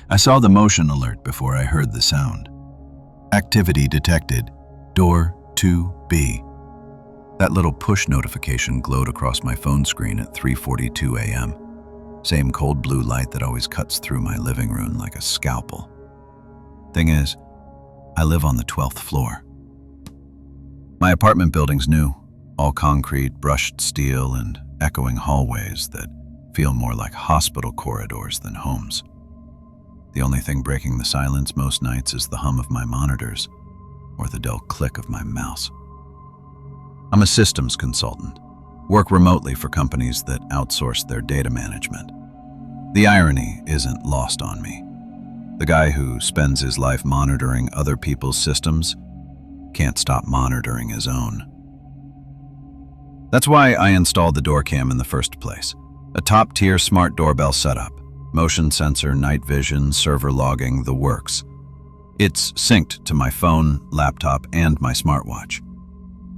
I saw the motion alert before I heard the sound. Activity detected. Door 2B. That little push notification glowed across my phone screen at 3:42 a.m. Same cold blue light that always cuts through my living room like a scalpel. Thing is, I live on the 12th floor. My apartment building's new, all concrete, brushed steel, and echoing hallways that feel more like hospital corridors than homes. The only thing breaking the silence most nights is the hum of my monitors or the dull click of my mouse. I'm a systems consultant, work remotely for companies that outsource their data management. The irony isn't lost on me. The guy who spends his life monitoring other people's systems can't stop monitoring his own. That's why I installed the door cam in the first place. A top-tier smart doorbell setup, motion sensor, night vision, server logging, the works. It's synced to my phone, laptop, and my smartwatch.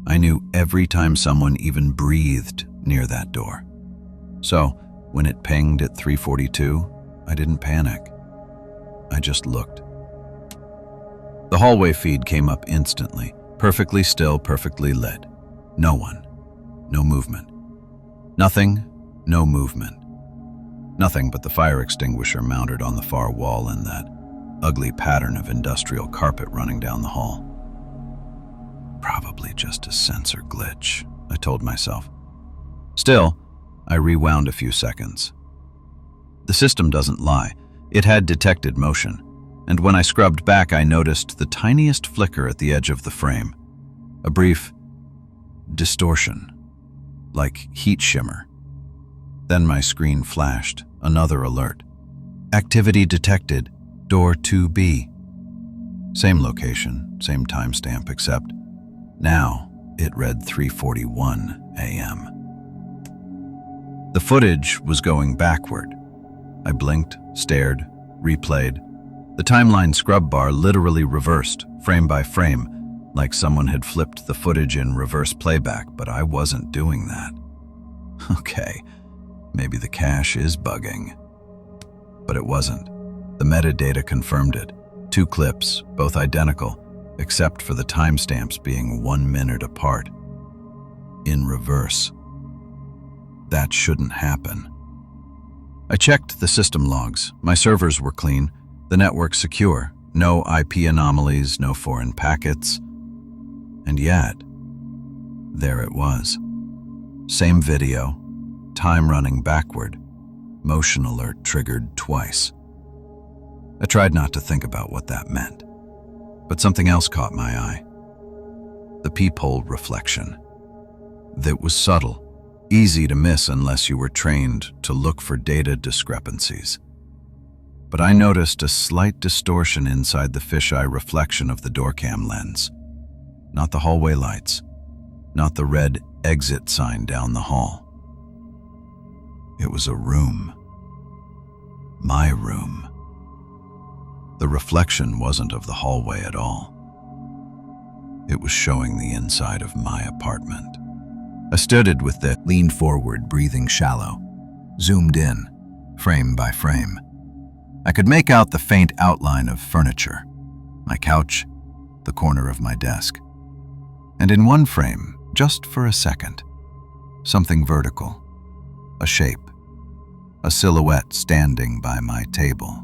I knew every time someone even breathed near that door. So, when it pinged at 3:42, I didn't panic. I just looked. The hallway feed came up instantly, perfectly still, perfectly lit. No one, no movement. Nothing, no movement. Nothing but the fire extinguisher mounted on the far wall and that ugly pattern of industrial carpet running down the hall. Probably just a sensor glitch, I told myself. Still, I rewound a few seconds. The system doesn't lie. It had detected motion, and when I scrubbed back, I noticed the tiniest flicker at the edge of the frame. A brief distortion, like heat shimmer. Then my screen flashed, another alert. Activity detected, door 2B. Same location, same timestamp, except now it read 3:41 a.m. The footage was going backward. I blinked, stared, replayed. The timeline scrub bar literally reversed, frame by frame, like someone had flipped the footage in reverse playback, but I wasn't doing that. Okay, maybe the cache is bugging. But it wasn't. The metadata confirmed it. 2 clips, both identical, except for the timestamps being 1 minute apart. In reverse. That shouldn't happen. I checked the system logs. My servers were clean, the network secure, no IP anomalies, no foreign packets. And yet, there it was. Same video, time running backward, motion alert triggered twice. I tried not to think about what that meant, but something else caught my eye. The peephole reflection. That was subtle, easy to miss unless you were trained to look for data discrepancies. But I noticed a slight distortion inside the fisheye reflection of the doorcam lens. Not the hallway lights, not the red exit sign down the hall. It was a room. My room. The reflection wasn't of the hallway at all. It was showing the inside of my apartment. I stood with it, leaned forward, breathing shallow, zoomed in, frame by frame. I could make out the faint outline of furniture, my couch, the corner of my desk. And in one frame, just for a second, something vertical, a shape, a silhouette standing by my table.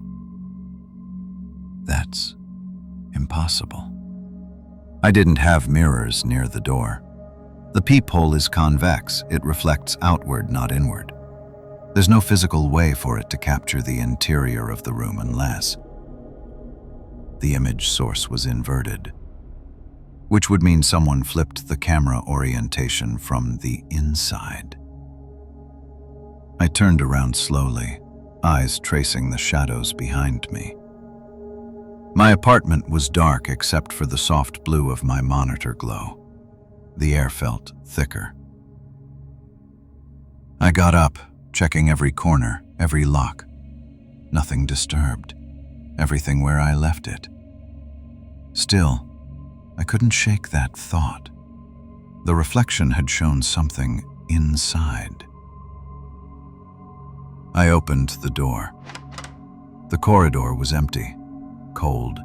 That's impossible. I didn't have mirrors near the door. The peephole is convex. It reflects outward, not inward. There's no physical way for it to capture the interior of the room unless the image source was inverted, which would mean someone flipped the camera orientation from the inside. I turned around slowly, eyes tracing the shadows behind me. My apartment was dark except for the soft blue of my monitor glow. The air felt thicker. I got up, checking every corner, every lock. Nothing disturbed. Everything where I left it. Still, I couldn't shake that thought. The reflection had shown something inside. I opened the door. The corridor was empty, cold.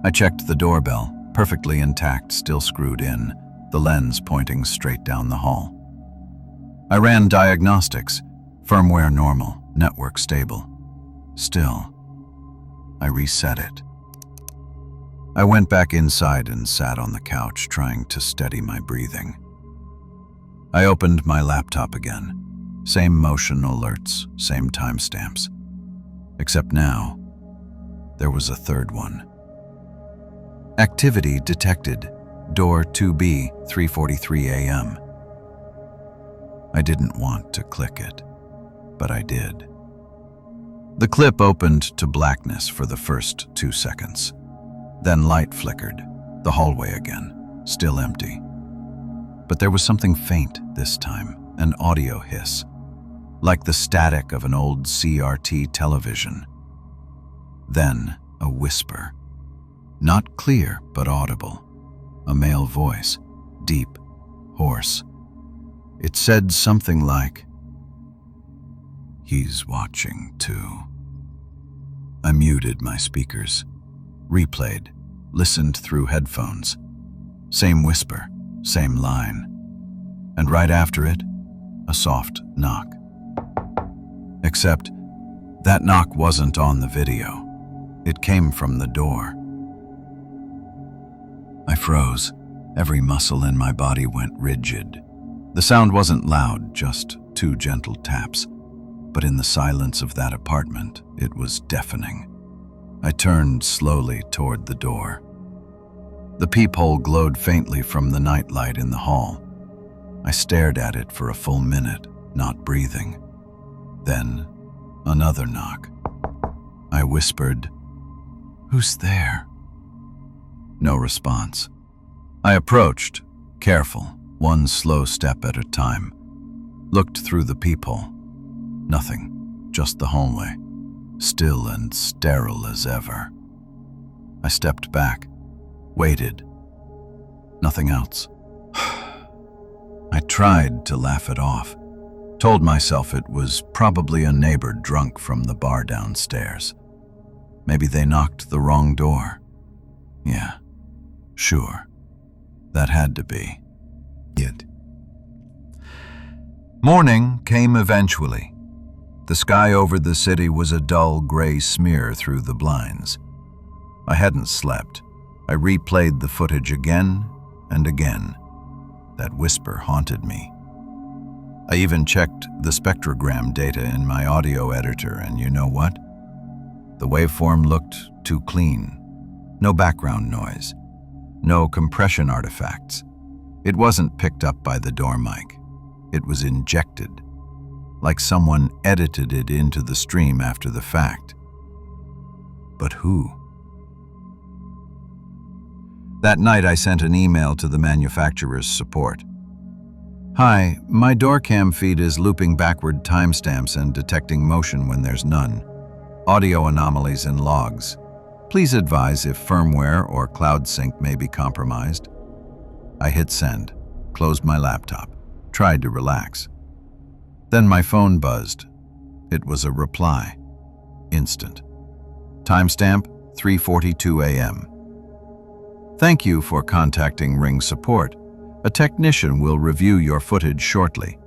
I checked the doorbell, perfectly intact, still screwed in, the lens pointing straight down the hall. I ran diagnostics, firmware normal, network stable. Still, I reset it. I went back inside and sat on the couch, trying to steady my breathing. I opened my laptop again. Same motion alerts, same timestamps. Except now, there was a third one. Activity detected. Door 2B, 3:43 a.m. I didn't want to click it, but I did. The clip opened to blackness for the first 2 seconds. Then light flickered, the hallway again, still empty. But there was something faint this time, an audio hiss, like the static of an old CRT television. Then a whisper, not clear but audible, a male voice, deep, hoarse. It said something like, "He's watching too." I muted my speakers, replayed, listened through headphones. Same whisper, same line. And right after it, a soft knock. Except that knock wasn't on the video. It came from the door. I froze. Every muscle in my body went rigid. The sound wasn't loud, just 2 gentle taps. But in the silence of that apartment, it was deafening. I turned slowly toward the door. The peephole glowed faintly from the nightlight in the hall. I stared at it for a full minute, not breathing. Then, another knock. I whispered, "Who's there?" No response. I approached, careful, one slow step at a time. Looked through the peephole. Nothing, just the hallway, still and sterile as ever. I stepped back, waited. Nothing else. I tried to laugh it off. Told myself it was probably a neighbor drunk from the bar downstairs. Maybe they knocked the wrong door. Yeah, sure. That had to be it. Morning came eventually. The sky over the city was a dull gray smear through the blinds. I hadn't slept. I replayed the footage again and again. That whisper haunted me. I even checked the spectrogram data in my audio editor, and you know what? The waveform looked too clean. No background noise. No compression artifacts. It wasn't picked up by the door mic. It was injected, like someone edited it into the stream after the fact. But who? That night I sent an email to the manufacturer's support. "Hi, my doorcam feed is looping backward timestamps and detecting motion when there's none. Audio anomalies in logs. Please advise if firmware or cloud sync may be compromised." I hit send, closed my laptop, tried to relax. Then my phone buzzed. It was a reply. Instant. Timestamp 3:42 a.m. "Thank you for contacting Ring Support. A technician will review your footage shortly.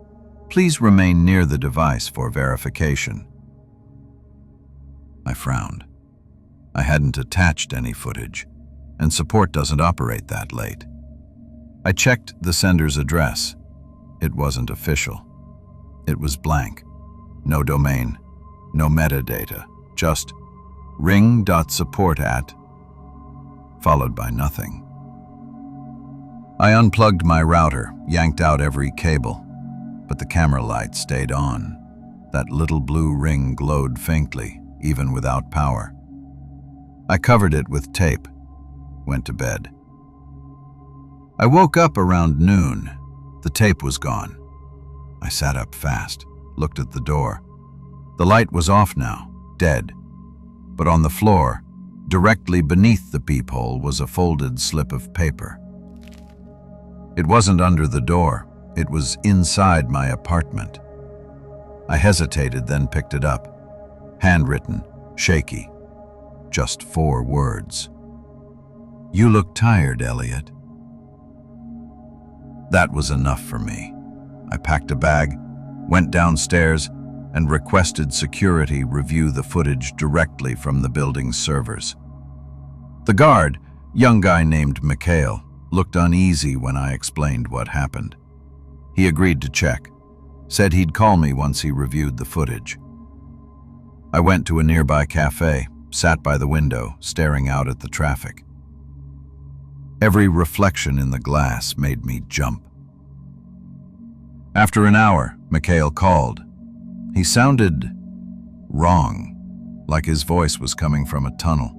Please remain near the device for verification." I frowned. I hadn't attached any footage, and support doesn't operate that late. I checked the sender's address. It wasn't official. It was blank. No domain, no metadata, just ring.support@, followed by nothing. I unplugged my router, yanked out every cable, but the camera light stayed on. That little blue ring glowed faintly, even without power. I covered it with tape, went to bed. I woke up around noon. The tape was gone. I sat up fast, looked at the door. The light was off now, dead. But on the floor, directly beneath the peephole, was a folded slip of paper. It wasn't under the door. It was inside my apartment. I hesitated, then picked it up. Handwritten, shaky. Just 4 words. "You look tired, Elliot." That was enough for me. I packed a bag, went downstairs, and requested security review the footage directly from the building's servers. The guard, young guy named Mikhail, looked uneasy when I explained what happened. He agreed to check, said he'd call me once he reviewed the footage. I went to a nearby cafe, sat by the window, staring out at the traffic. Every reflection in the glass made me jump. After an hour, Mikhail called. He sounded wrong, like his voice was coming from a tunnel.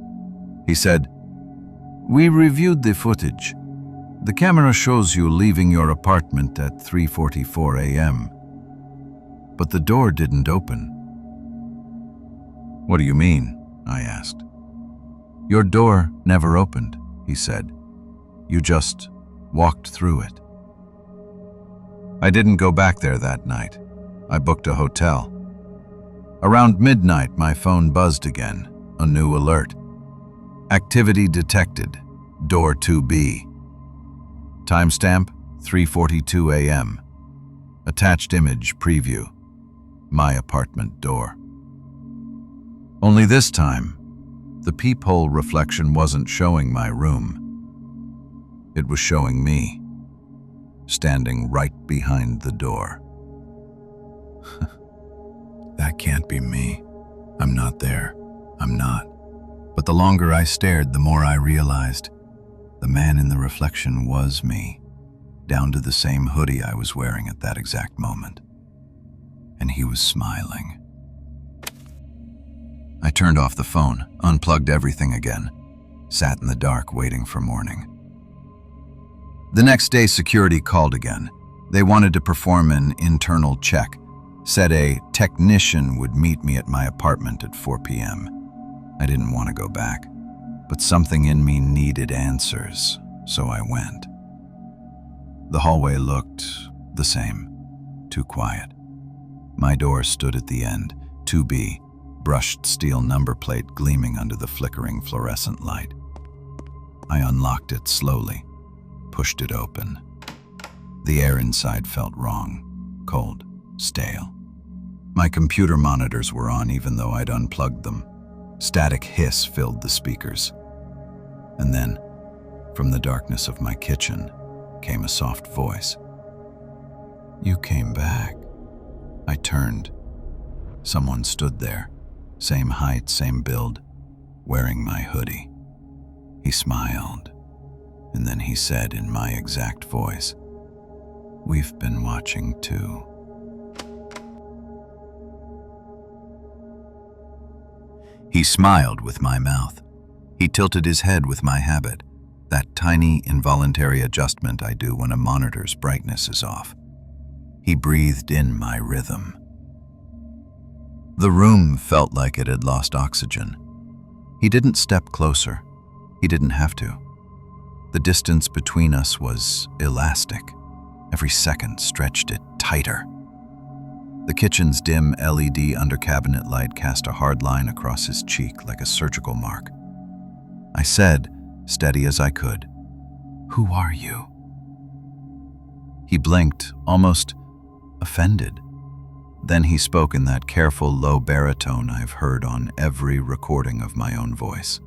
He said, "We reviewed the footage. The camera shows you leaving your apartment at 3:44 a.m. But the door didn't open." "What do you mean?" I asked. "Your door never opened," he said. "You just walked through it." I didn't go back there that night. I booked a hotel. Around midnight, my phone buzzed again, a new alert. "Activity detected, door 2B. Timestamp, 3:42 a.m. Attached image preview, my apartment door." Only this time, the peephole reflection wasn't showing my room. It was showing me, standing right behind the door. That can't be me. I'm not there. I'm not. But the longer I stared, the more I realized the man in the reflection was me, down to the same hoodie I was wearing at that exact moment. And he was smiling. I turned off the phone, unplugged everything again, sat in the dark waiting for morning. The next day, security called again. They wanted to perform an internal check, said a technician would meet me at my apartment at 4 p.m. I didn't want to go back, but something in me needed answers, so I went. The hallway looked the same, too quiet. My door stood at the end, 2B, brushed steel number plate gleaming under the flickering fluorescent light. I unlocked it slowly, pushed it open. The air inside felt wrong, cold, stale. My computer monitors were on even though I'd unplugged them. Static hiss filled the speakers. And then, from the darkness of my kitchen, came a soft voice. "You came back." I turned. Someone stood there, same height, same build, wearing my hoodie. He smiled, and then he said in my exact voice, "We've been watching too." He smiled with my mouth. He tilted his head with my habit, that tiny involuntary adjustment I do when a monitor's brightness is off. He breathed in my rhythm. The room felt like it had lost oxygen. He didn't step closer. He didn't have to. The distance between us was elastic. Every second stretched it tighter. The kitchen's dim LED under-cabinet light cast a hard line across his cheek like a surgical mark. I said, steady as I could, "Who are you?" He blinked, almost offended. Then he spoke in that careful, low baritone I've heard on every recording of my own voice.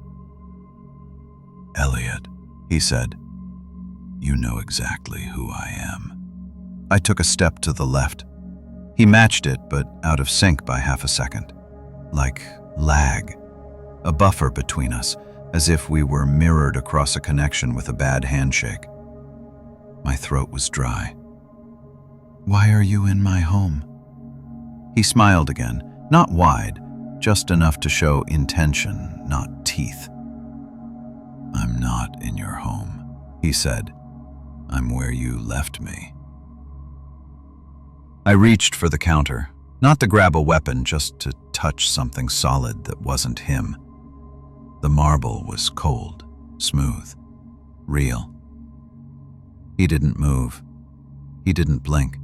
"Elliot," he said, "you know exactly who I am." I took a step to the left. He matched it, but out of sync by half a second. Like lag, a buffer between us, as if we were mirrored across a connection with a bad handshake. My throat was dry. "Why are you in my home?" He smiled again, not wide, just enough to show intention, not teeth. "I'm not in your home," he said. "I'm where you left me." I reached for the counter, not to grab a weapon, just to touch something solid that wasn't him. The marble was cold, smooth, real. He didn't move. He didn't blink.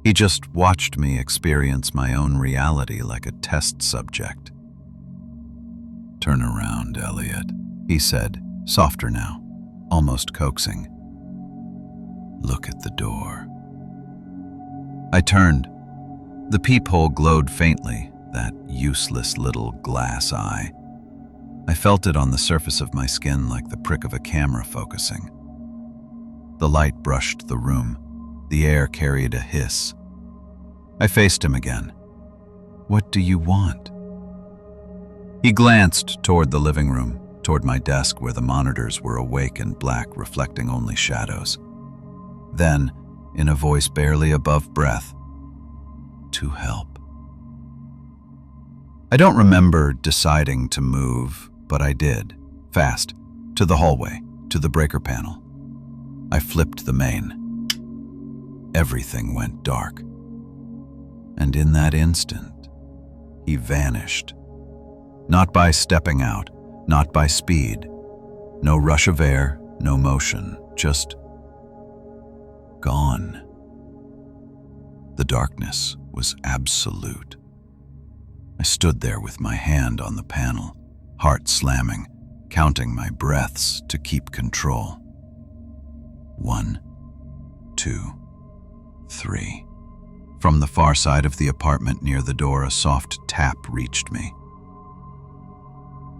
He just watched me experience my own reality like a test subject. "Turn around, Elliot," he said, softer now, almost coaxing. "Look at the door." I turned. The peephole glowed faintly, that useless little glass eye. I felt it on the surface of my skin like the prick of a camera focusing. The light brushed the room. The air carried a hiss. I faced him again. "What do you want?" He glanced toward the living room, toward my desk where the monitors were awake and black, reflecting only shadows. Then, in a voice barely above breath, "To help." I don't remember deciding to move, but I did, fast, to the hallway, to the breaker panel. I flipped the main. Everything went dark. And in that instant, he vanished. Not by stepping out, not by speed. No rush of air, no motion, just gone. The darkness was absolute. I stood there with my hand on the panel, heart slamming, counting my breaths to keep control. 1, 2, 3. From the far side of the apartment near the door, a soft tap reached me.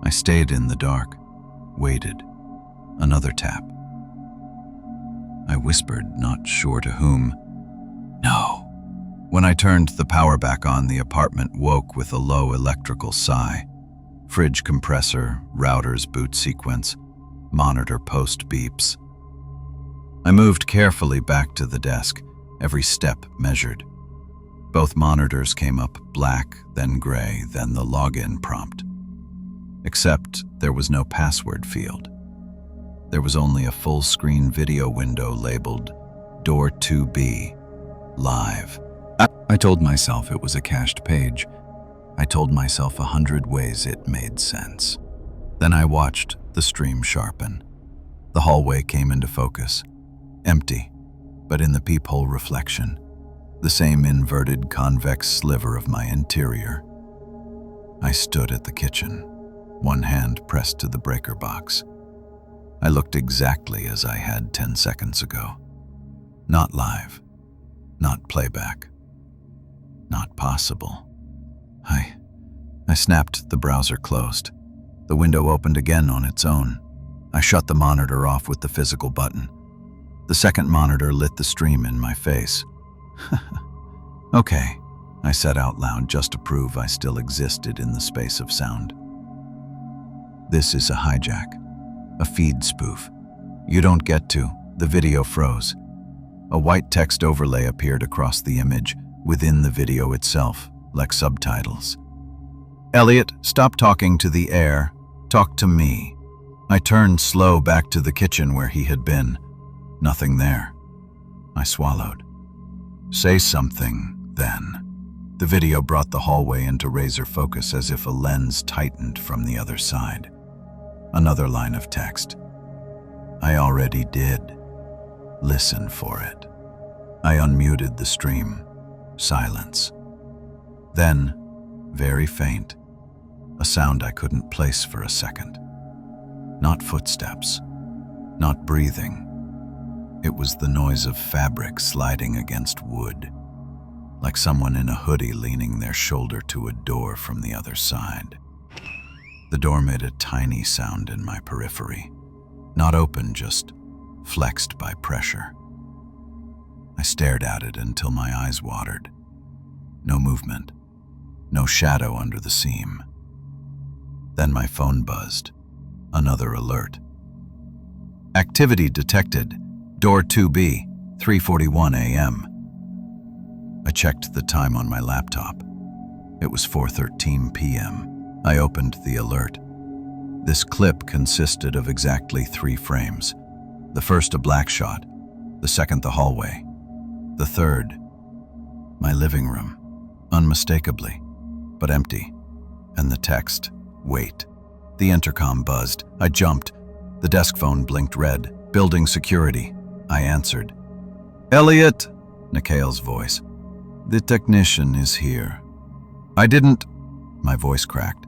I stayed in the dark, waited. Another tap. I whispered, not sure to whom, "No." When I turned the power back on, the apartment woke with a low electrical sigh. Fridge compressor, router's boot sequence, monitor post beeps. I moved carefully back to the desk, every step measured. Both monitors came up black, then gray, then the login prompt. Except there was no password field. There was only a full-screen video window labeled Door 2B, Live. I told myself it was a cached page. I told myself 100 ways it made sense. Then I watched the stream sharpen. The hallway came into focus. Empty, but in the peephole reflection, the same inverted convex sliver of my interior. I stood at the kitchen, one hand pressed to the breaker box. I looked exactly as I had 10 seconds ago. Not live, not playback, not possible. I snapped the browser closed. The window opened again on its own. I shut the monitor off with the physical button. The second monitor lit the stream in my face. "Okay," I said out loud just to prove I still existed in the space of sound. "This is a hijack, a feed spoof. You don't get to." The video froze. A white text overlay appeared across the image, within the video itself, like subtitles. "Elliot, stop talking to the air. Talk to me." I turned slow back to the kitchen where he had been. Nothing there. I swallowed. "Say something, then." The video brought the hallway into razor focus as if a lens tightened from the other side. Another line of text. "I already did. Listen for it." I unmuted the stream. Silence. Then, very faint, a sound I couldn't place for a second. Not footsteps, not breathing. It was the noise of fabric sliding against wood, like someone in a hoodie leaning their shoulder to a door from the other side. The door made a tiny sound in my periphery, not open, just flexed by pressure. I stared at it until my eyes watered. No movement, no shadow under the seam. Then my phone buzzed. Another alert. "Activity detected. Door 2B, 3:41 a.m. I checked the time on my laptop. It was 4:13 p.m. I opened the alert. This clip consisted of exactly 3 frames. The first a black shot, the second the hallway, the third my living room, unmistakably, but empty, and the text, "Wait." The intercom buzzed. I jumped. The desk phone blinked red. "Building security." I answered. "Elliot," Nikhil's voice. "The technician is here." I didn't. My voice cracked.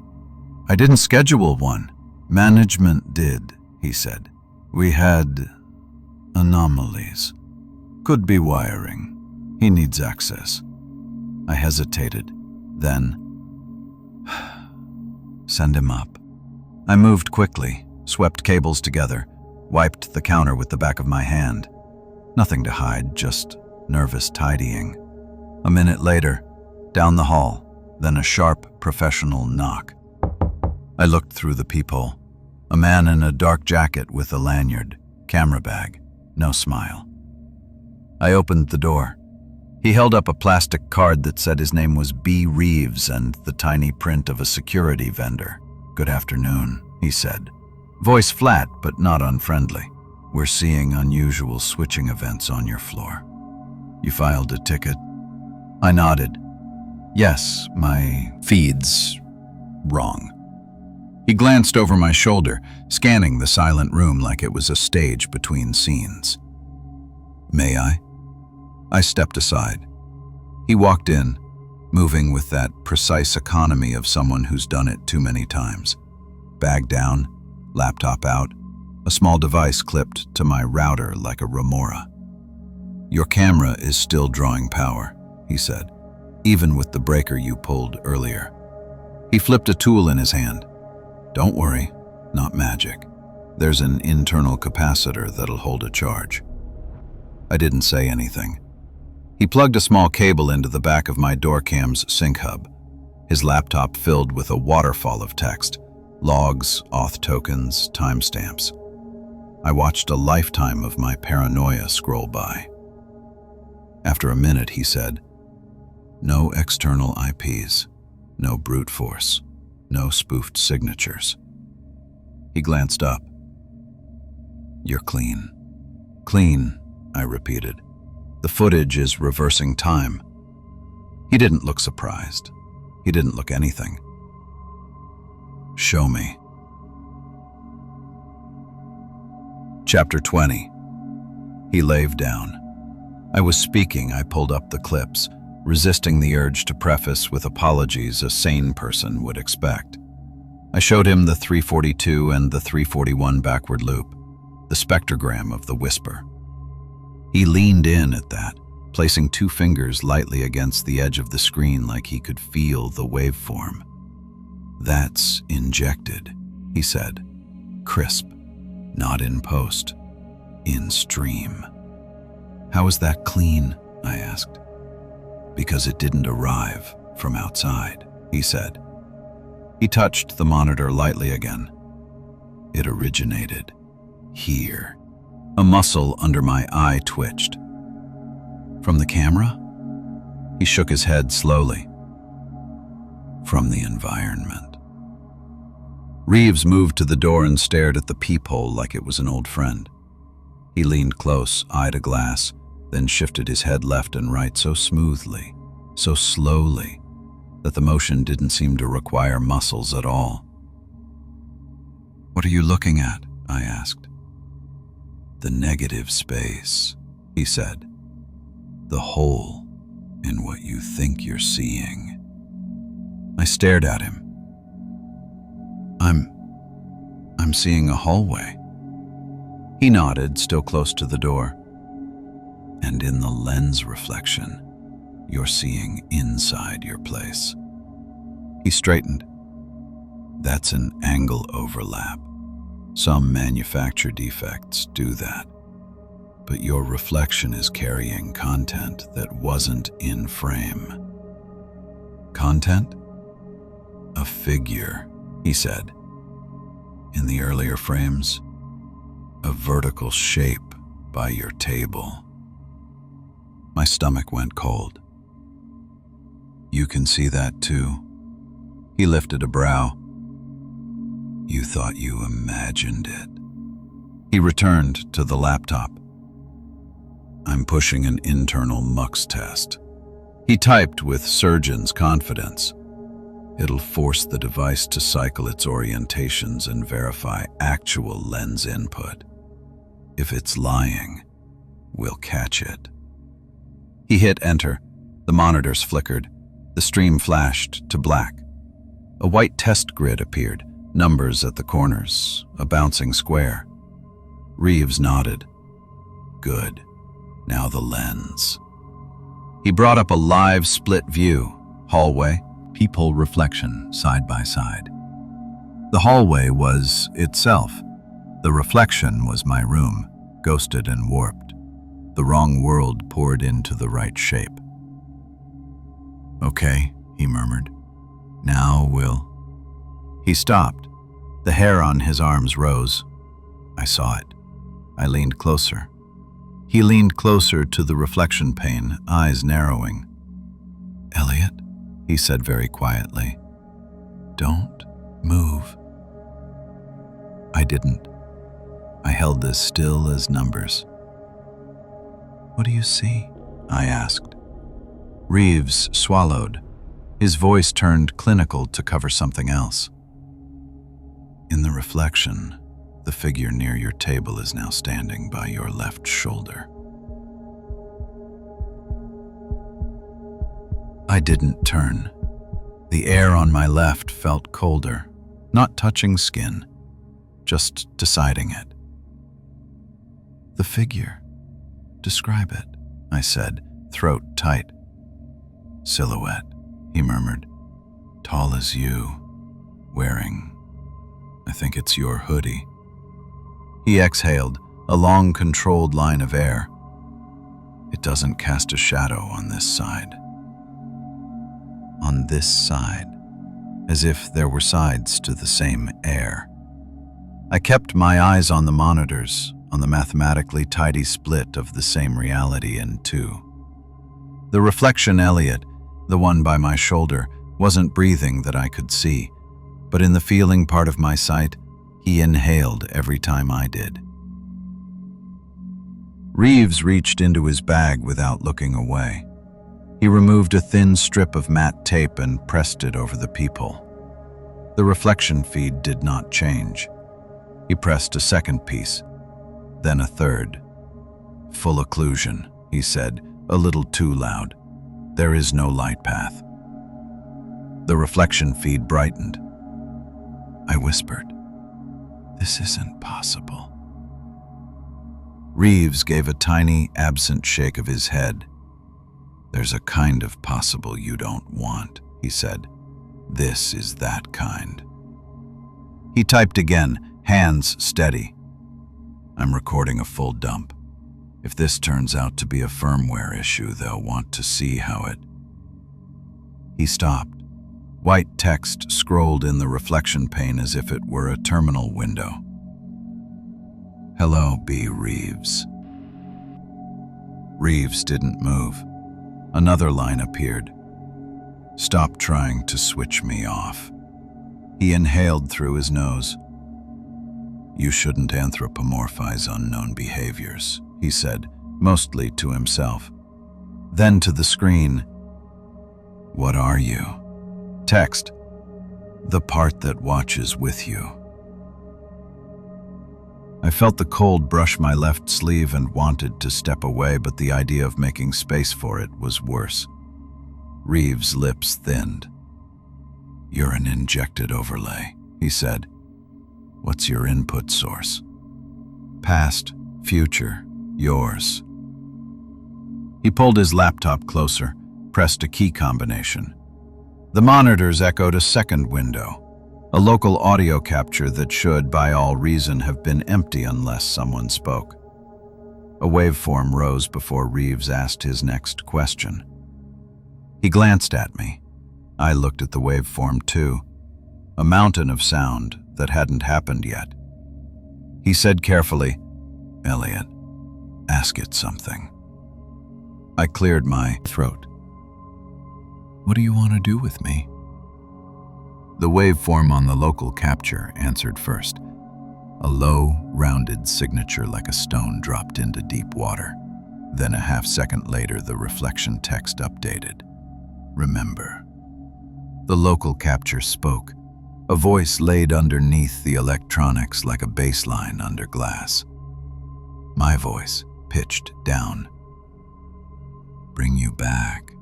I didn't schedule one. Management did, he said. We had anomalies. Could be wiring. He needs access. I hesitated. Then, send him up. I moved quickly, swept cables together, wiped the counter with the back of my hand. Nothing to hide, just nervous tidying. A minute later, down the hall, then a sharp, professional knock. I looked through the peephole. A man in a dark jacket with a lanyard, camera bag, no smile. I opened the door. He held up a plastic card that said his name was B. Reeves and the tiny print of a security vendor. Good afternoon, he said. Voice flat, but not unfriendly. We're seeing unusual switching events on your floor. You filed a ticket? I nodded. Yes, my feed's wrong. He glanced over my shoulder, scanning the silent room like it was a stage between scenes. May I? I stepped aside. He walked in, moving with that precise economy of someone who's done it too many times. Bag down, laptop out, a small device clipped to my router like a remora. Your camera is still drawing power, he said, even with the breaker you pulled earlier. He flipped a tool in his hand. Don't worry, not magic. There's an internal capacitor that'll hold a charge. I didn't say anything. He plugged a small cable into the back of my doorcam's sync hub, his laptop filled with a waterfall of text, logs, auth tokens, timestamps. I watched a lifetime of my paranoia scroll by. After a minute, he said, no external IPs, no brute force, no spoofed signatures. He glanced up. You're clean. Clean, I repeated. The footage is reversing time. He didn't look surprised. He didn't look anything. Show me. Chapter 20. He laid down. I was speaking. I pulled up the clips, resisting the urge to preface with apologies a sane person would expect. I showed him the 342 and the 341 backward loop, the spectrogram of the whisper. He leaned in at that, placing 2 fingers lightly against the edge of the screen like he could feel the waveform. That's injected, he said, crisp, not in post, in stream. How is that clean? I asked. Because it didn't arrive from outside, he said. He touched the monitor lightly again. It originated here. A muscle under my eye twitched. From the camera? He shook his head slowly. From the environment. Reeves moved to the door and stared at the peephole like it was an old friend. He leaned close, eye to glass, then shifted his head left and right so smoothly, so slowly, that the motion didn't seem to require muscles at all. What are you looking at? I asked. The negative space, he said. The hole in what you think you're seeing. I stared at him. I'm seeing a hallway. He nodded, still close to the door. And in the lens reflection, you're seeing inside your place. He straightened. That's an angle overlap. Some manufacture defects do that. But your reflection is carrying content that wasn't in frame. Content? A figure, he said. In the earlier frames, a vertical shape by your table. My stomach went cold. You can see that too. He lifted a brow. You thought you imagined it. He returned to the laptop. I'm pushing an internal mux test. He typed with surgeon's confidence. It'll force the device to cycle its orientations and verify actual lens input. If it's lying, we'll catch it. He hit enter. The monitors flickered. The stream flashed to black. A white test grid appeared, numbers at the corners, a bouncing square. Reeves nodded. Good. Now the lens. He brought up a live split view, hallway, peephole reflection, side by side. The hallway was itself. The reflection was my room, ghosted and warped. The wrong world poured into the right shape. Okay, he murmured. Now we'll... He stopped. The hair on his arms rose. I saw it. I leaned closer. He leaned closer to the reflection pane, eyes narrowing. Elliot, he said very quietly, don't move. I didn't. I held as still as numbers. What do you see? I asked. Reeves swallowed. His voice turned clinical to cover something else. In the reflection, the figure near your table is now standing by your left shoulder. I didn't turn. The air on my left felt colder, not touching skin, just deciding it. The figure. Describe it, I said, throat tight. Silhouette, he murmured. Tall as you, wearing, I think it's your hoodie. He exhaled, a long controlled line of air. It doesn't cast a shadow on this side. On this side, as if there were sides to the same air. I kept my eyes on the monitors, on the mathematically tidy split of the same reality in two. The reflection Elliot, the one by my shoulder, wasn't breathing that I could see, but in the feeling part of my sight, he inhaled every time I did. Reeves reached into his bag without looking away. He removed a thin strip of matte tape and pressed it over the peephole. The reflection feed did not change. He pressed a second piece, then a third. Full occlusion, he said, a little too loud. There is no light path. The reflection feed brightened. I whispered, "This isn't possible." Reeves gave a tiny, absent shake of his head. "There's a kind of possible you don't want," he said. "This is that kind." He typed again, hands steady. "I'm recording a full dump. If this turns out to be a firmware issue, they'll want to see how it..." He stopped. White text scrolled in the reflection pane as if it were a terminal window. "Hello, B. Reeves." Reeves didn't move. Another line appeared. "Stop trying to switch me off." He inhaled through his nose. "You shouldn't anthropomorphize unknown behaviors," he said, mostly to himself. Then to the screen, "What are you?" Text, "The part that watches with you." I felt the cold brush my left sleeve and wanted to step away, but the idea of making space for it was worse. Reeves' lips thinned. "You're an injected overlay," he said. "What's your input source?" "Past, future, yours." He pulled his laptop closer, pressed a key combination. The monitors echoed a second window, a local audio capture that should, by all reason, have been empty unless someone spoke. A waveform rose before Reeves asked his next question. He glanced at me. I looked at the waveform too, a mountain of sound that hadn't happened yet. He said carefully, "Elliot, ask it something." I cleared my throat. "What do you want to do with me?" The waveform on the local capture answered first. A low, rounded signature like a stone dropped into deep water. Then a half-second later, the reflection text updated. "Remember." The local capture spoke, a voice laid underneath the electronics like a bass line under glass. My voice, pitched down. "Bring you back."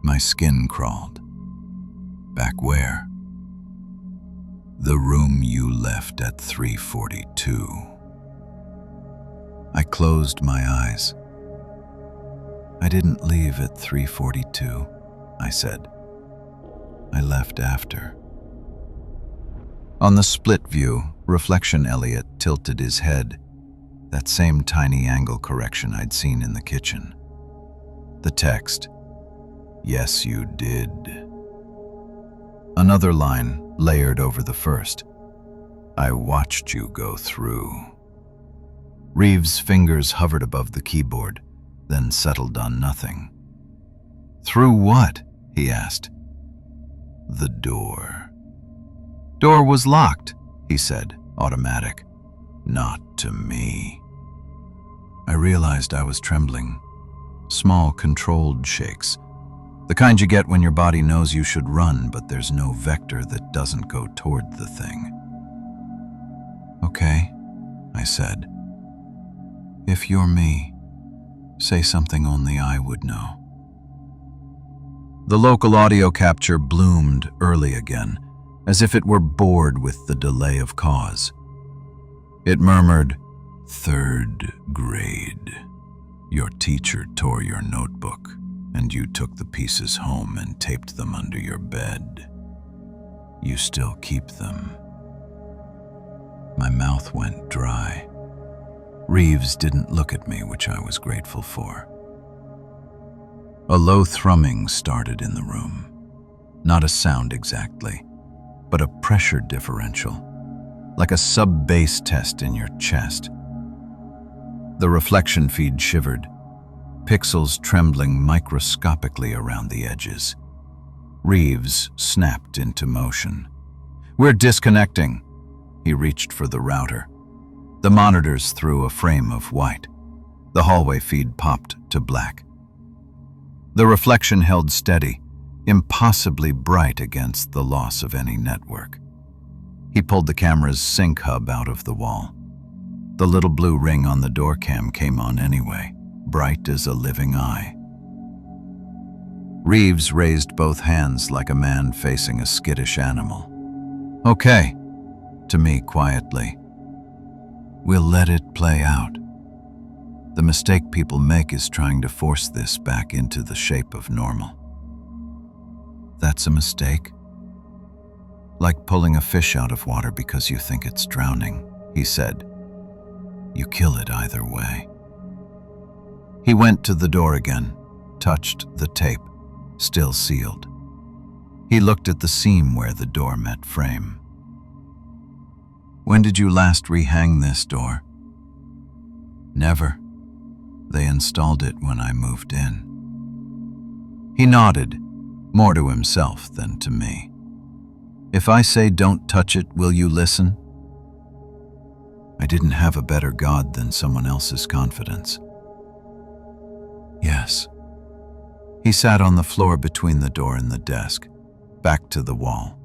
My skin crawled. Back where? The room you left at 3:42. I closed my eyes. I didn't leave at 3:42, I said. I left after. On the split view, reflection Elliot tilted his head, that same tiny angle correction I'd seen in the kitchen. The text, "Yes, you did." Another line layered over the first, "I watched you go through." Reeves' fingers hovered above the keyboard, then settled on nothing. "Through what?" he asked. "The door." "Door was locked," he said, automatic. "Not to me." I realized I was trembling. Small, controlled shakes. The kind you get when your body knows you should run, but there's no vector that doesn't go toward the thing. "Okay," I said. "If you're me, say something only I would know." The local audio capture bloomed early again, as if it were bored with the delay of cause. It murmured, "3rd grade. Your teacher tore your notebook, and you took the pieces home and taped them under your bed. You still keep them." My mouth went dry. Reeves didn't look at me, which I was grateful for. A low thrumming started in the room. Not a sound exactly, but a pressure differential, like a sub-bass test in your chest. The reflection feed shivered, pixels trembling microscopically around the edges. Reeves snapped into motion. "We're disconnecting." He reached for the router. The monitors threw a frame of white. The hallway feed popped to black. The reflection held steady, impossibly bright against the loss of any network. He pulled the camera's sync hub out of the wall. The little blue ring on the door cam came on anyway, bright as a living eye. Reeves raised both hands like a man facing a skittish animal. "Okay," to me quietly. "We'll let it play out. The mistake people make is trying to force this back into the shape of normal." "That's a mistake?" "Like pulling a fish out of water because you think it's drowning," he said. "You kill it either way." He went to the door again, touched the tape, still sealed. He looked at the seam where the door met frame. "When did you last rehang this door?" "Never. They installed it when I moved in." He nodded, more to himself than to me. "If I say don't touch it, will you listen?" I didn't have a better God than someone else's confidence. "Yes." He sat on the floor between the door and the desk, back to the wall,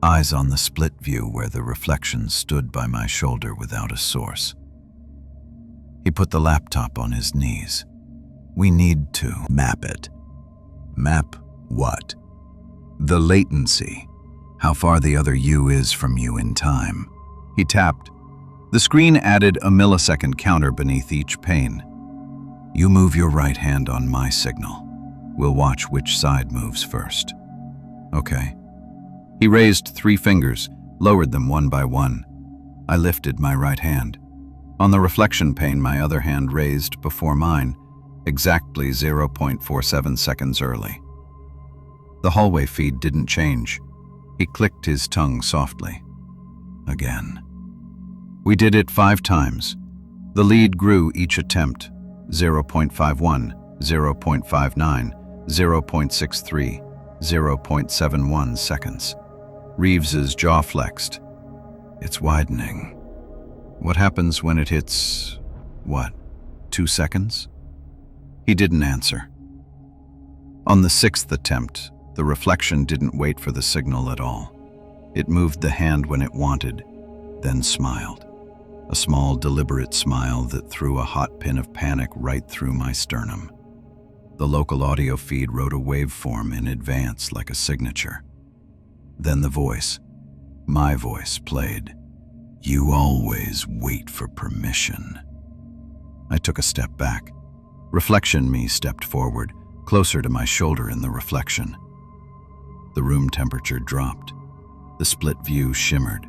eyes on the split view where the reflection stood by my shoulder without a source. He put the laptop on his knees. "We need to map it." "Map what?" "The latency. How far the other you is from you in time." He tapped. The screen added a millisecond counter beneath each pane. "You move your right hand on my signal. We'll watch which side moves first." "Okay." He raised 3 fingers, lowered them one by one. I lifted my right hand. On the reflection pane, my other hand raised before mine, exactly 0.47 seconds early. The hallway feed didn't change. He clicked his tongue softly. Again. We did it 5 times. The lead grew each attempt, 0.51, 0.59, 0.63, 0.71 seconds. Reeves's jaw flexed. "It's widening. What happens when it hits, 2 seconds?" He didn't answer. On the 6th attempt, the reflection didn't wait for the signal at all. It moved the hand when it wanted, then smiled. A small, deliberate smile that threw a hot pin of panic right through my sternum. The local audio feed wrote a waveform in advance like a signature. Then the voice, my voice, played. You always wait for permission. I took a step back. Reflection me stepped forward, closer to my shoulder in the reflection. The room temperature dropped. The split view shimmered.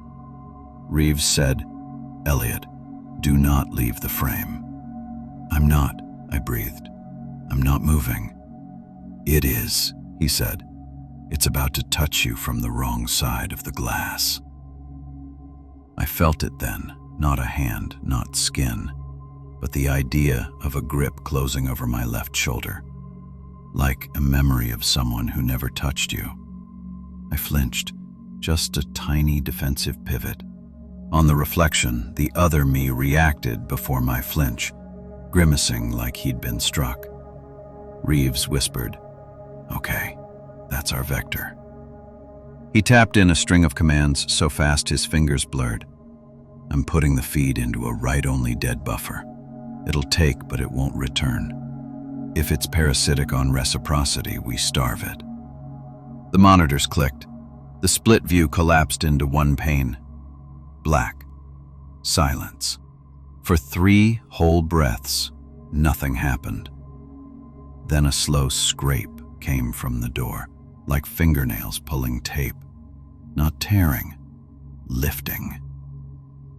Reeves said, Elliot, do not leave the frame. I'm not, I breathed. I'm not moving. It is, he said. It's about to touch you from the wrong side of the glass. I felt it then, not a hand, not skin, but the idea of a grip closing over my left shoulder, like a memory of someone who never touched you. I flinched, just a tiny defensive pivot. On the reflection, the other me reacted before my flinch, grimacing like he'd been struck. Reeves whispered, Okay, that's our vector. He tapped in a string of commands so fast his fingers blurred. I'm putting the feed into a write-only dead buffer. It'll take, but it won't return. If it's parasitic on reciprocity, we starve it. The monitors clicked. The split view collapsed into one pane. Black. Silence. For 3 whole breaths, nothing happened. Then a slow scrape came from the door, like fingernails pulling tape. Not tearing, lifting.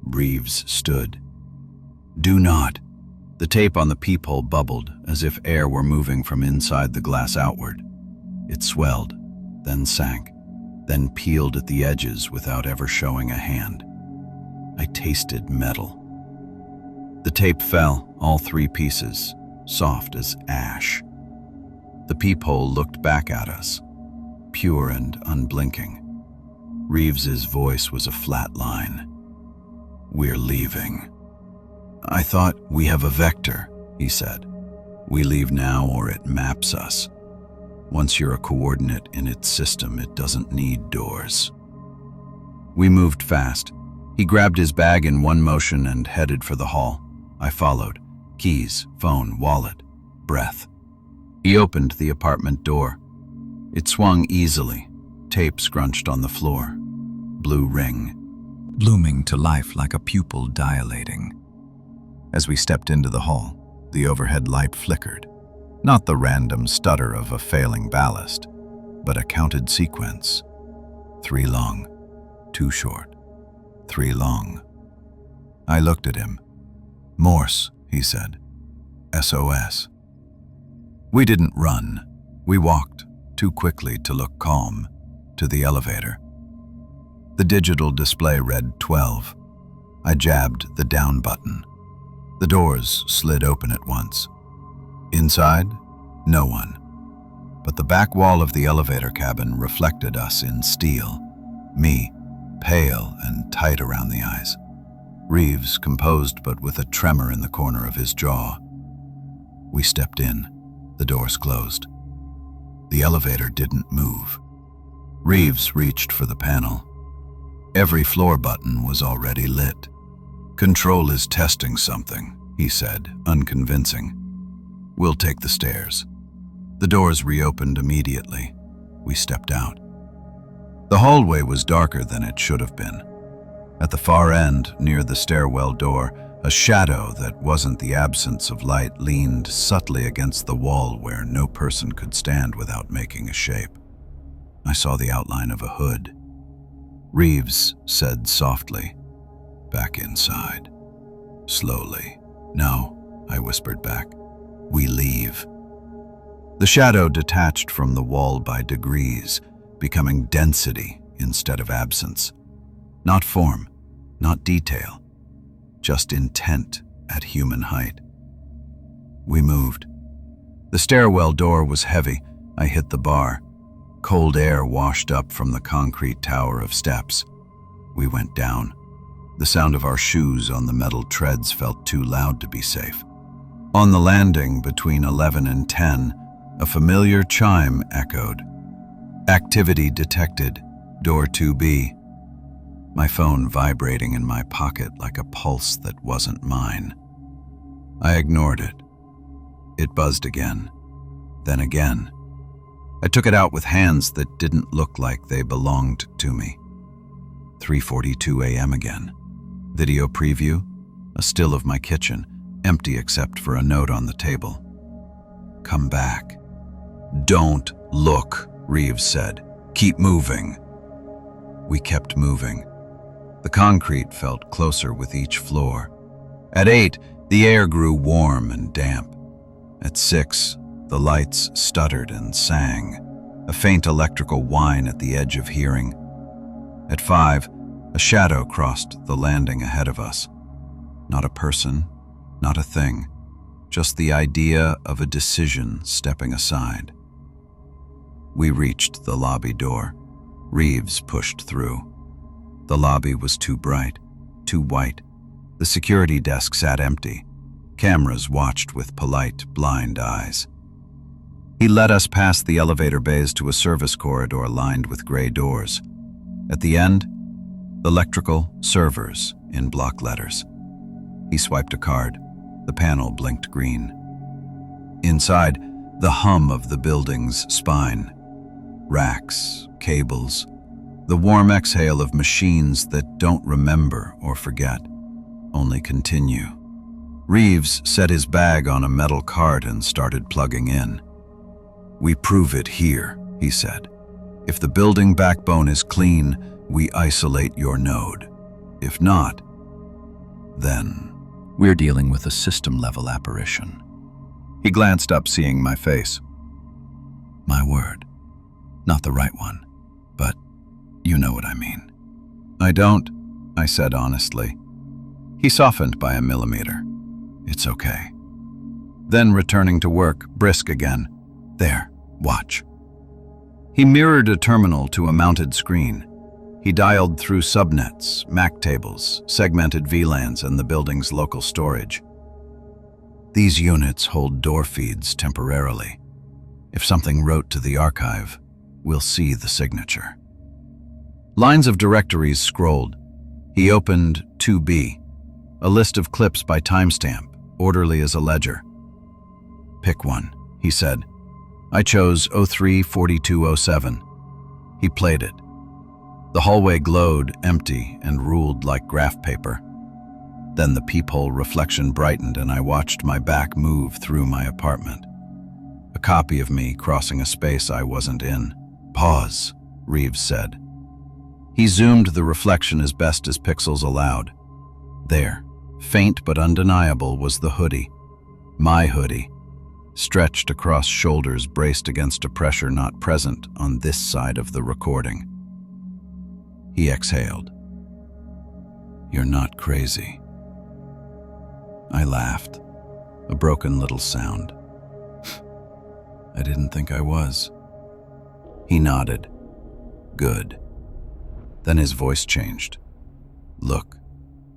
Reeves stood. Do not. The tape on the peephole bubbled, as if air were moving from inside the glass outward. It swelled, then sank, then peeled at the edges without ever showing a hand. I tasted metal. The tape fell, all 3 pieces, soft as ash. The peephole looked back at us, pure and unblinking. Reeves's voice was a flat line. We're leaving. I thought, we have a vector, he said. We leave now or it maps us. Once you're a coordinate in its system, it doesn't need doors. We moved fast. He grabbed his bag in one motion and headed for the hall. I followed. Keys, phone, wallet, breath. He opened the apartment door. It swung easily, tape scrunched on the floor. Blue ring, blooming to life like a pupil dilating. As we stepped into the hall, the overhead light flickered. Not the random stutter of a failing ballast, but a counted sequence. 3 long, 2 short, 3 long. I looked at him. Morse, he said. SOS. We didn't run. We walked, too quickly to look calm, to the elevator. The digital display read 12. I jabbed the down button. The doors slid open at once. Inside, no one. But the back wall of the elevator cabin reflected us in steel. Me, pale and tight around the eyes. Reeves, composed but with a tremor in the corner of his jaw. We stepped in. The doors closed. The elevator didn't move. Reeves reached for the panel. Every floor button was already lit. Control is testing something, he said, unconvincing. We'll take the stairs. The doors reopened immediately. We stepped out. The hallway was darker than it should have been. At the far end, near the stairwell door, a shadow that wasn't the absence of light leaned subtly against the wall where no person could stand without making a shape. I saw the outline of a hood. Reeves said softly, "Back inside." Slowly. "No," I whispered back. "We leave." The shadow detached from the wall by degrees, becoming density instead of absence. Not form, not detail, just intent at human height. We moved. The stairwell door was heavy. I hit the bar. Cold air washed up from the concrete tower of steps. We went down. The sound of our shoes on the metal treads felt too loud to be safe. On the landing between 11 and 10, a familiar chime echoed. Activity detected, door 2B. My phone vibrating in my pocket like a pulse that wasn't mine. I ignored it. It buzzed again, then again. I took it out with hands that didn't look like they belonged to me. 3:42 a.m. again. Video preview, a still of my kitchen, empty except for a note on the table. Come back. Don't look, Reeves said. Keep moving. We kept moving. The concrete felt closer with each floor. At 8, the air grew warm and damp. At 6, the lights stuttered and sang, a faint electrical whine at the edge of hearing. At 5, a shadow crossed the landing ahead of us. Not a person, not a thing, just the idea of a decision stepping aside. We reached the lobby door. Reeves pushed through. The lobby was too bright, too white. The security desk sat empty. Cameras watched with polite, blind eyes. He led us past the elevator bays to a service corridor lined with gray doors. At the end, electrical servers in block letters. He swiped a card. The panel blinked green. Inside, the hum of the building's spine. Racks, cables, the warm exhale of machines that don't remember or forget, only continue. Reeves set his bag on a metal cart and started plugging in. We prove it here, he said. If the building backbone is clean, we isolate your node. If not, then we're dealing with a system-level apparition. He glanced up, seeing my face. My word. Not the right one, but you know what I mean. I don't, I said honestly. He softened by a millimeter. It's okay. Then returning to work, brisk again. There, watch. He mirrored a terminal to a mounted screen. He dialed through subnets, MAC tables, segmented VLANs, and the building's local storage. These units hold door feeds temporarily. If something wrote to the archive, we'll see the signature. Lines of directories scrolled. He opened 2B, a list of clips by timestamp, orderly as a ledger. Pick one, he said. I chose 03:42:07. He played it. The hallway glowed, empty, and ruled like graph paper. Then the peephole reflection brightened and I watched my back move through my apartment. A copy of me crossing a space I wasn't in. Pause, Reeves said. He zoomed the reflection as best as pixels allowed. There, faint but undeniable, was the hoodie. My hoodie, stretched across shoulders braced against a pressure not present on this side of the recording. He exhaled. You're not crazy. I laughed, a broken little sound. I didn't think I was. He nodded. Good. Then his voice changed. Look,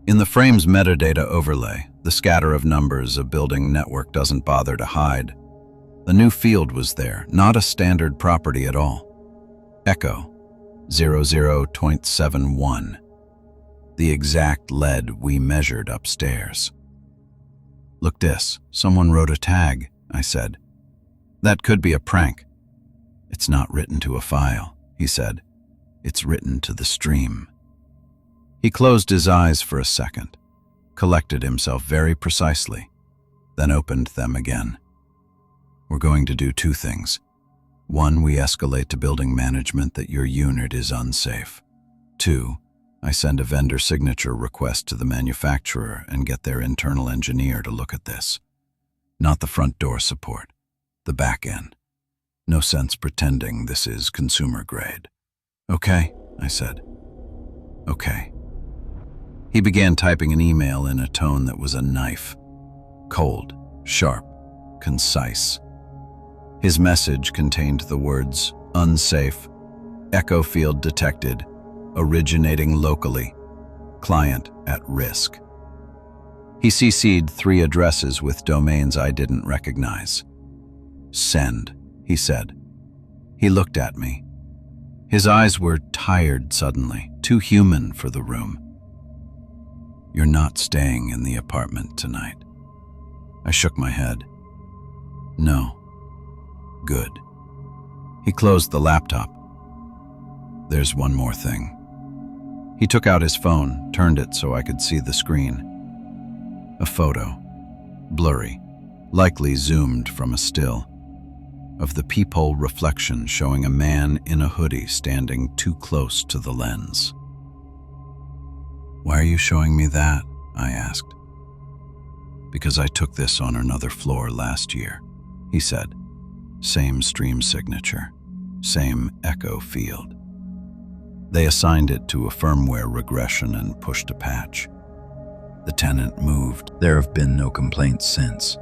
in the frame's metadata overlay, the scatter of numbers a building network doesn't bother to hide, the new field was there, not a standard property at all. Echo, 00.71. The exact lead we measured upstairs. Look this, someone wrote a tag, I said. That could be a prank. It's not written to a file, he said. It's written to the stream. He closed his eyes for a second, collected himself very precisely, then opened them again. We're going to do two things. One, we escalate to building management that your unit is unsafe. Two, I send a vendor signature request to the manufacturer and get their internal engineer to look at this. Not the front door support, the back end. No sense pretending this is consumer grade. Okay, I said. Okay. He began typing an email in a tone that was a knife. Cold, sharp, concise. His message contained the words, unsafe, echo field detected, originating locally, client at risk. He CC'd 3 addresses with domains I didn't recognize. Send, he said. He looked at me. His eyes were tired suddenly, too human for the room. You're not staying in the apartment tonight. I shook my head. No. Good. He closed the laptop. There's one more thing. He took out his phone, turned it so I could see the screen. A photo, blurry, likely zoomed from a still, of the peephole reflection showing a man in a hoodie standing too close to the lens. "Why are you showing me that?" I asked. "Because I took this on another floor last year," he said. "Same stream signature, same echo field. They assigned it to a firmware regression and pushed a patch. The tenant moved. There have been no complaints since."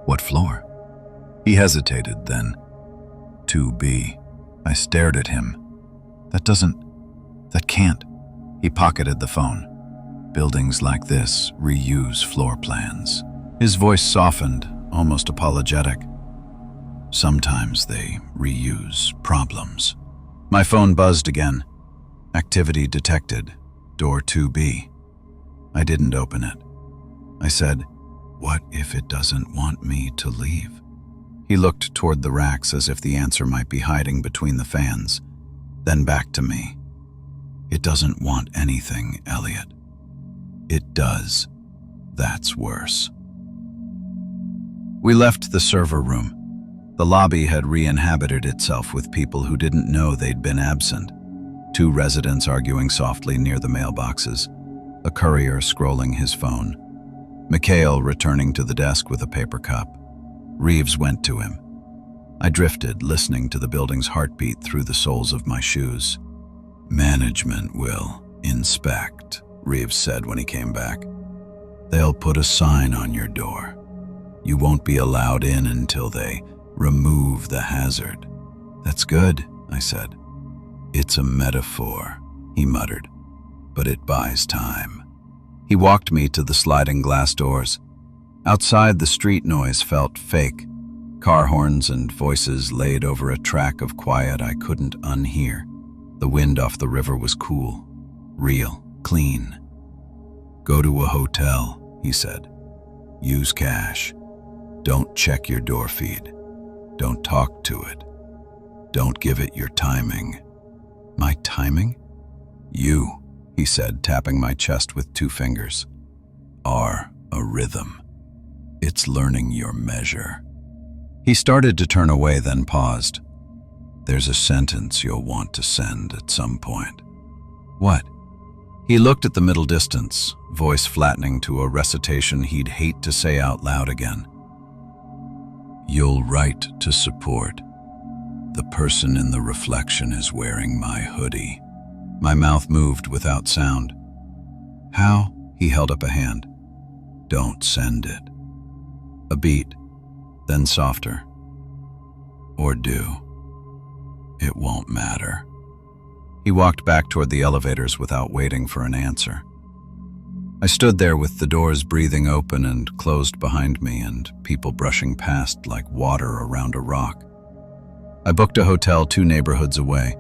"What floor?" He hesitated, then 2B. I stared at him. That can't. He pocketed the phone. "Buildings like this reuse floor plans." His voice softened, almost apologetic. "Sometimes they reuse problems." My phone buzzed again. Activity detected. Door 2B. I didn't open it. I said, "What if it doesn't want me to leave?" He looked toward the racks as if the answer might be hiding between the fans, then back to me. "It doesn't want anything, Elliot. It does. That's worse." We left the server room. The lobby had re-inhabited itself with people who didn't know they'd been absent. 2 residents arguing softly near the mailboxes, a courier scrolling his phone, Mikhail returning to the desk with a paper cup. Reeves went to him. I drifted, listening to the building's heartbeat through the soles of my shoes. "Management will inspect," Reeves said when he came back. "They'll put a sign on your door. You won't be allowed in until they remove the hazard." "That's good," I said. "It's a metaphor," he muttered, "but it buys time." He walked me to the sliding glass doors. Outside, the street noise felt fake. Car horns and voices laid over a track of quiet I couldn't unhear. The wind off the river was cool, real, clean. "Go to a hotel," he said. "Use cash. Don't check your door feed. Don't talk to it. Don't give it your timing." "My timing?" "You," he said, tapping my chest with 2 fingers, "are a rhythm. It's learning your measure." He started to turn away, then paused. "There's a sentence you'll want to send at some point." "What?" He looked at the middle distance, voice flattening to a recitation he'd hate to say out loud again. "You'll write to support. The person in the reflection is wearing my hoodie." My mouth moved without sound. "How?" He held up a hand. "Don't send it." A beat, then softer. "Or do. It won't matter." He walked back toward the elevators without waiting for an answer. I stood there with the doors breathing open and closed behind me and people brushing past like water around a rock. I booked a hotel 2 neighborhoods away.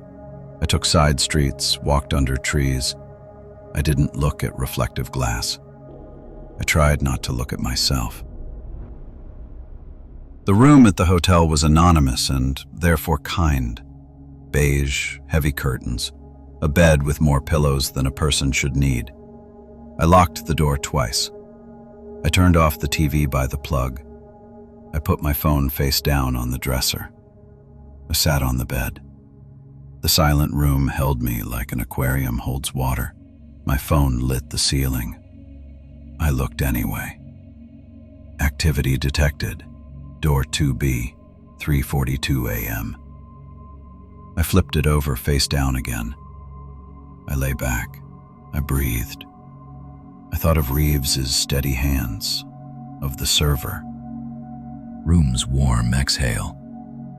I took side streets, walked under trees. I didn't look at reflective glass. I tried not to look at myself. The room at the hotel was anonymous and therefore kind. Beige, heavy curtains, a bed with more pillows than a person should need. I locked the door twice. I turned off the TV by the plug. I put my phone face down on the dresser. I sat on the bed. The silent room held me like an aquarium holds water. My phone lit the ceiling. I looked anyway. Activity detected. Door 2B, 3:42 a.m. I flipped it over face down again. I lay back. I breathed. I thought of Reeves's steady hands, of the server. Room's warm exhale,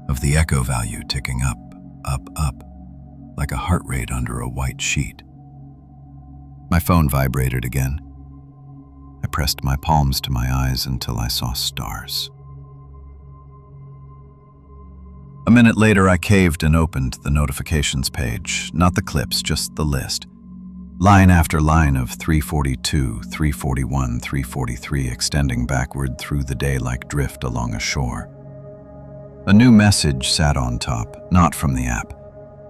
of the echo value ticking up, up, like a heart rate under a white sheet. My phone vibrated again. I pressed my palms to my eyes until I saw stars. A minute later, I caved and opened the notifications page, not the clips, just the list. Line after line of 342, 341, 343 extending backward through the day like drift along a shore. A new message sat on top, not from the app.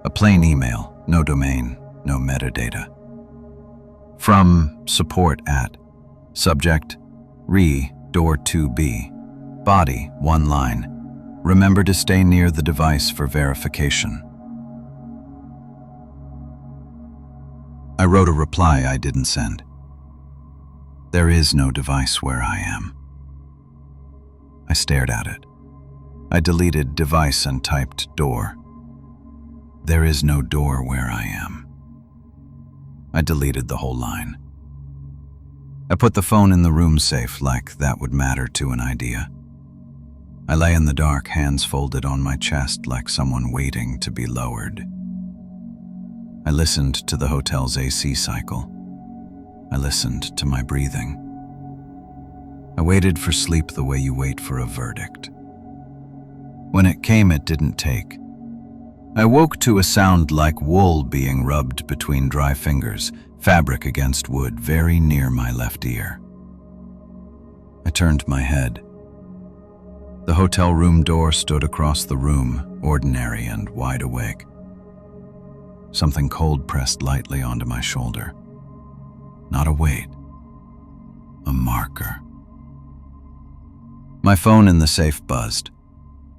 A plain email, no domain, no metadata. From support at. Subject, door 2B. Body, one line. Remember to stay near the device for verification. I wrote a reply I didn't send. There is no device where I am. I stared at it. I deleted device and typed door. There is no door where I am. I deleted the whole line. I put the phone in the room safe like that would matter to an idea. I lay in the dark, hands folded on my chest like someone waiting to be lowered. I listened to the hotel's AC cycle. I listened to my breathing. I waited for sleep the way you wait for a verdict. When it came, it didn't take. I woke to a sound like wool being rubbed between dry fingers, fabric against wood, very near my left ear. I turned my head. The hotel room door stood across the room, ordinary and wide awake. Something cold pressed lightly onto my shoulder. Not a weight, a marker. My phone in the safe buzzed.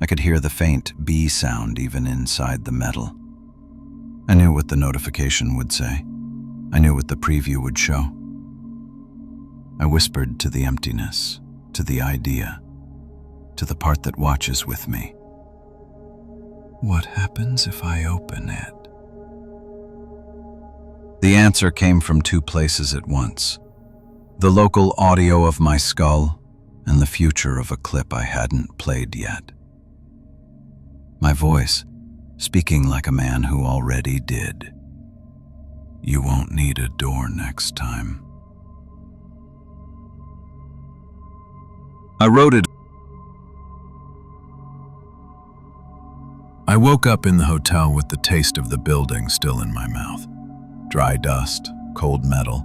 I could hear the faint B sound even inside the metal. I knew what the notification would say. I knew what the preview would show. I whispered to the emptiness, to the idea, to the part that watches with me. What happens if I open it? The answer came from two places at once. The local audio of my skull and the future of a clip I hadn't played yet. My voice, speaking like a man who already did. You won't need a door next time. I wrote it. I woke up in the hotel with the taste of the building still in my mouth. Dry dust, cold metal,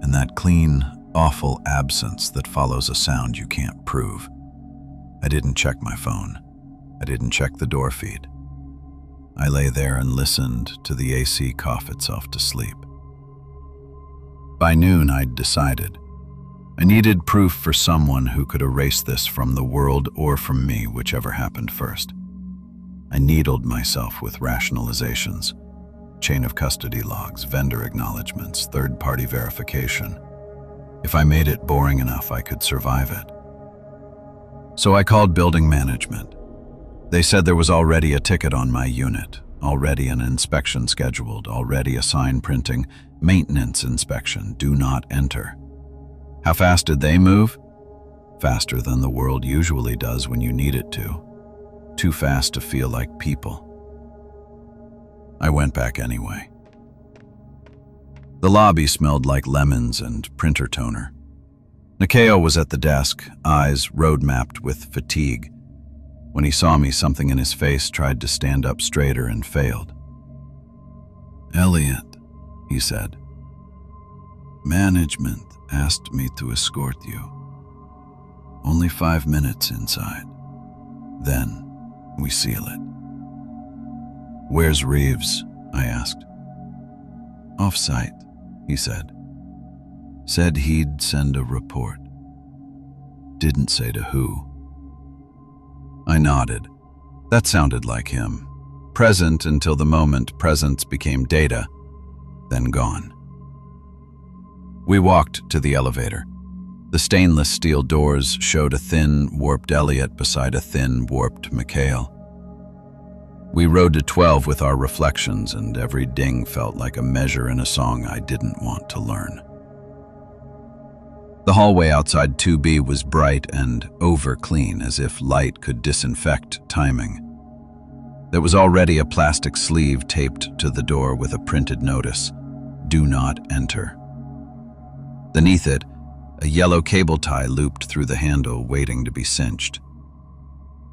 and that clean, awful absence that follows a sound you can't prove. I didn't check my phone. I didn't check the door feed. I lay there and listened to the AC cough itself to sleep. By noon, I'd decided. I needed proof for someone who could erase this from the world or from me, whichever happened first. I needled myself with rationalizations, chain of custody logs, vendor acknowledgments, third-party verification. If I made it boring enough, I could survive it. So I called building management. They said there was already a ticket on my unit, already an inspection scheduled, already a sign printing, maintenance inspection, do not enter. How fast did they move? Faster than the world usually does when you need it to. Too fast to feel like people. I went back anyway. The lobby smelled like lemons and printer toner. Nikeo was at the desk, eyes road-mapped with fatigue. When he saw me, something in his face tried to stand up straighter and failed. Elliot, he said. Management asked me to escort you. Only 5 minutes inside. Then we seal it. Where's Reeves? I asked. Off-site, he said. Said he'd send a report. Didn't say to who. I nodded. That sounded like him. Present until the moment presence became data, then gone. We walked to the elevator. The stainless steel doors showed a thin, warped Elliot beside a thin, warped Mikhail. We rode to 12 with our reflections, and every ding felt like a measure in a song I didn't want to learn. The hallway outside 2B was bright and over-clean, as if light could disinfect timing. There was already a plastic sleeve taped to the door with a printed notice, "Do not enter." Beneath it, a yellow cable tie looped through the handle, waiting to be cinched.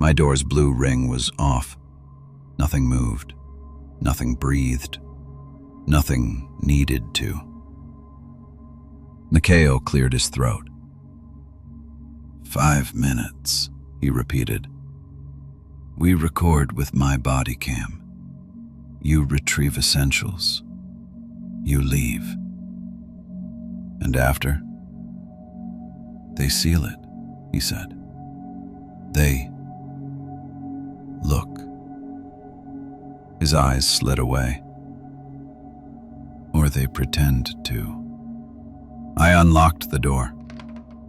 My door's blue ring was off. Nothing moved. Nothing breathed. Nothing needed to. Nikeo cleared his throat. 5 minutes, he repeated. We record with my body cam. You retrieve essentials. You leave. And after? They seal it, he said. They look. His eyes slid away. Or they pretend to. I unlocked the door.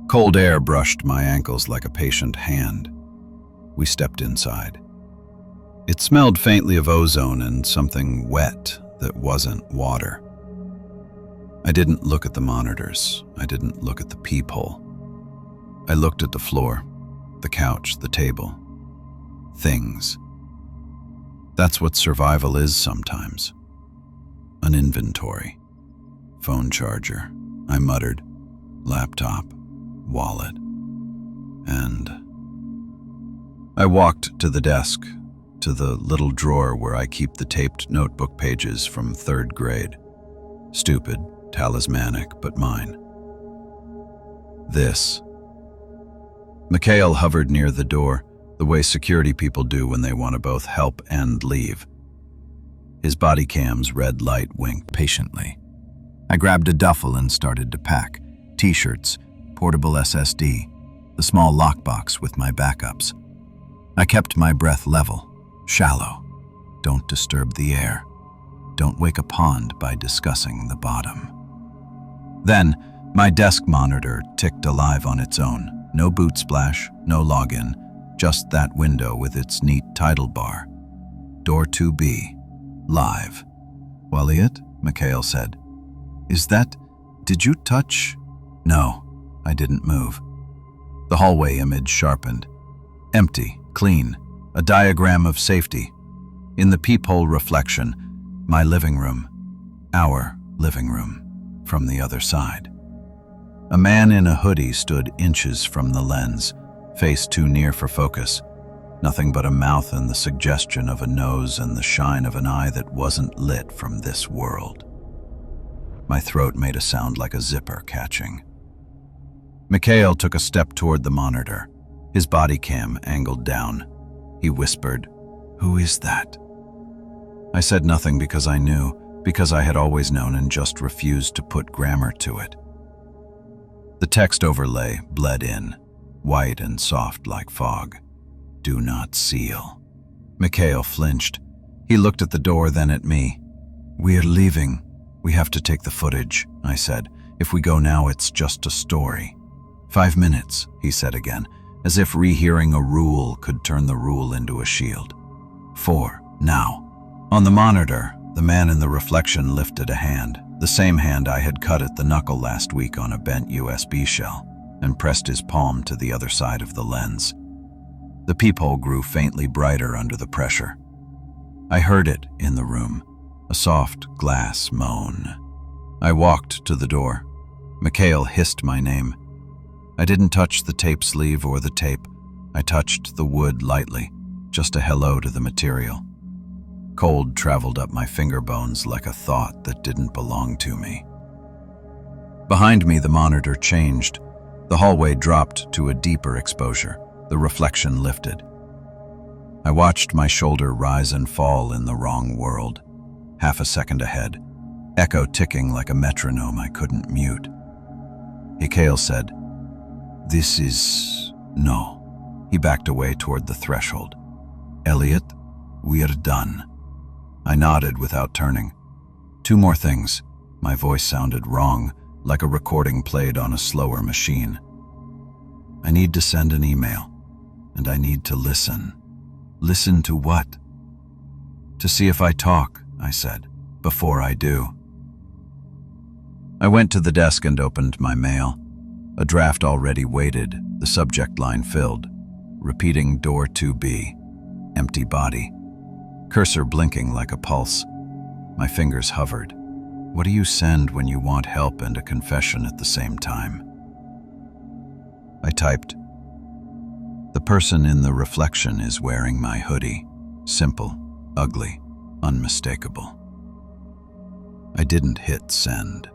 Cold air brushed my ankles like a patient hand. We stepped inside. It smelled faintly of ozone and something wet that wasn't water. I didn't look at the monitors. I didn't look at the peephole. I looked at the floor, the couch, the table. Things. That's what survival is sometimes. An inventory. Phone charger, I muttered. Laptop, wallet. And I walked to the desk, to the little drawer where I keep the taped notebook pages from 3rd grade. Stupid, talismanic, but mine. This. Mikhail hovered near the door, the way security people do when they want to both help and leave. His body cam's red light winked patiently. I grabbed a duffel and started to pack. T-shirts, portable SSD, the small lockbox with my backups. I kept my breath level, shallow. Don't disturb the air. Don't wake a pond by discussing the bottom. Then, my desk monitor ticked alive on its own. No boot splash, no login, just that window with its neat title bar. Door 2B. Live. Elliot, Mikhail said. Did you touch? No, I didn't move. The hallway image sharpened. Empty, clean, a diagram of safety. In the peephole reflection, my living room, our living room, from the other side. A man in a hoodie stood inches from the lens, face too near for focus. Nothing but a mouth and the suggestion of a nose and the shine of an eye that wasn't lit from this world. My throat made a sound like a zipper catching. Mikhail took a step toward the monitor, his body cam angled down. He whispered, "Who is that?" I said nothing because I knew, because I had always known and just refused to put grammar to it. The text overlay bled in, white and soft like fog. Do not seal. Mikhail flinched. He looked at the door, then at me. We're leaving. We have to take the footage, I said. If we go now, it's just a story. 5 minutes, he said again, as if rehearing a rule could turn the rule into a shield. 4, now. On the monitor, the man in the reflection lifted a hand, the same hand I had cut at the knuckle last week on a bent USB shell, and pressed his palm to the other side of the lens. The peephole grew faintly brighter under the pressure. I heard it in the room, a soft glass moan. I walked to the door. Mikhail hissed my name. I didn't touch the tape sleeve or the tape. I touched the wood lightly, just a hello to the material. Cold traveled up my finger bones like a thought that didn't belong to me. Behind me, the monitor changed. The hallway dropped to a deeper exposure. The reflection lifted. I watched my shoulder rise and fall in the wrong world. Half a second ahead, echo ticking like a metronome I couldn't mute. Mikhail said, "This is... no." He backed away toward the threshold. "Elliot, we're done." I nodded without turning. 2 more things. My voice sounded wrong, like a recording played on a slower machine. I need to send an email, and I need to listen. Listen to what? To see if I talk, I said, before I do. I went to the desk and opened my mail. A draft already waited, the subject line filled, repeating door 2B, empty body. Cursor blinking like a pulse. My fingers hovered. What do you send when you want help and a confession at the same time? I typed, "The person in the reflection is wearing my hoodie. Simple, ugly, unmistakable." I didn't hit send.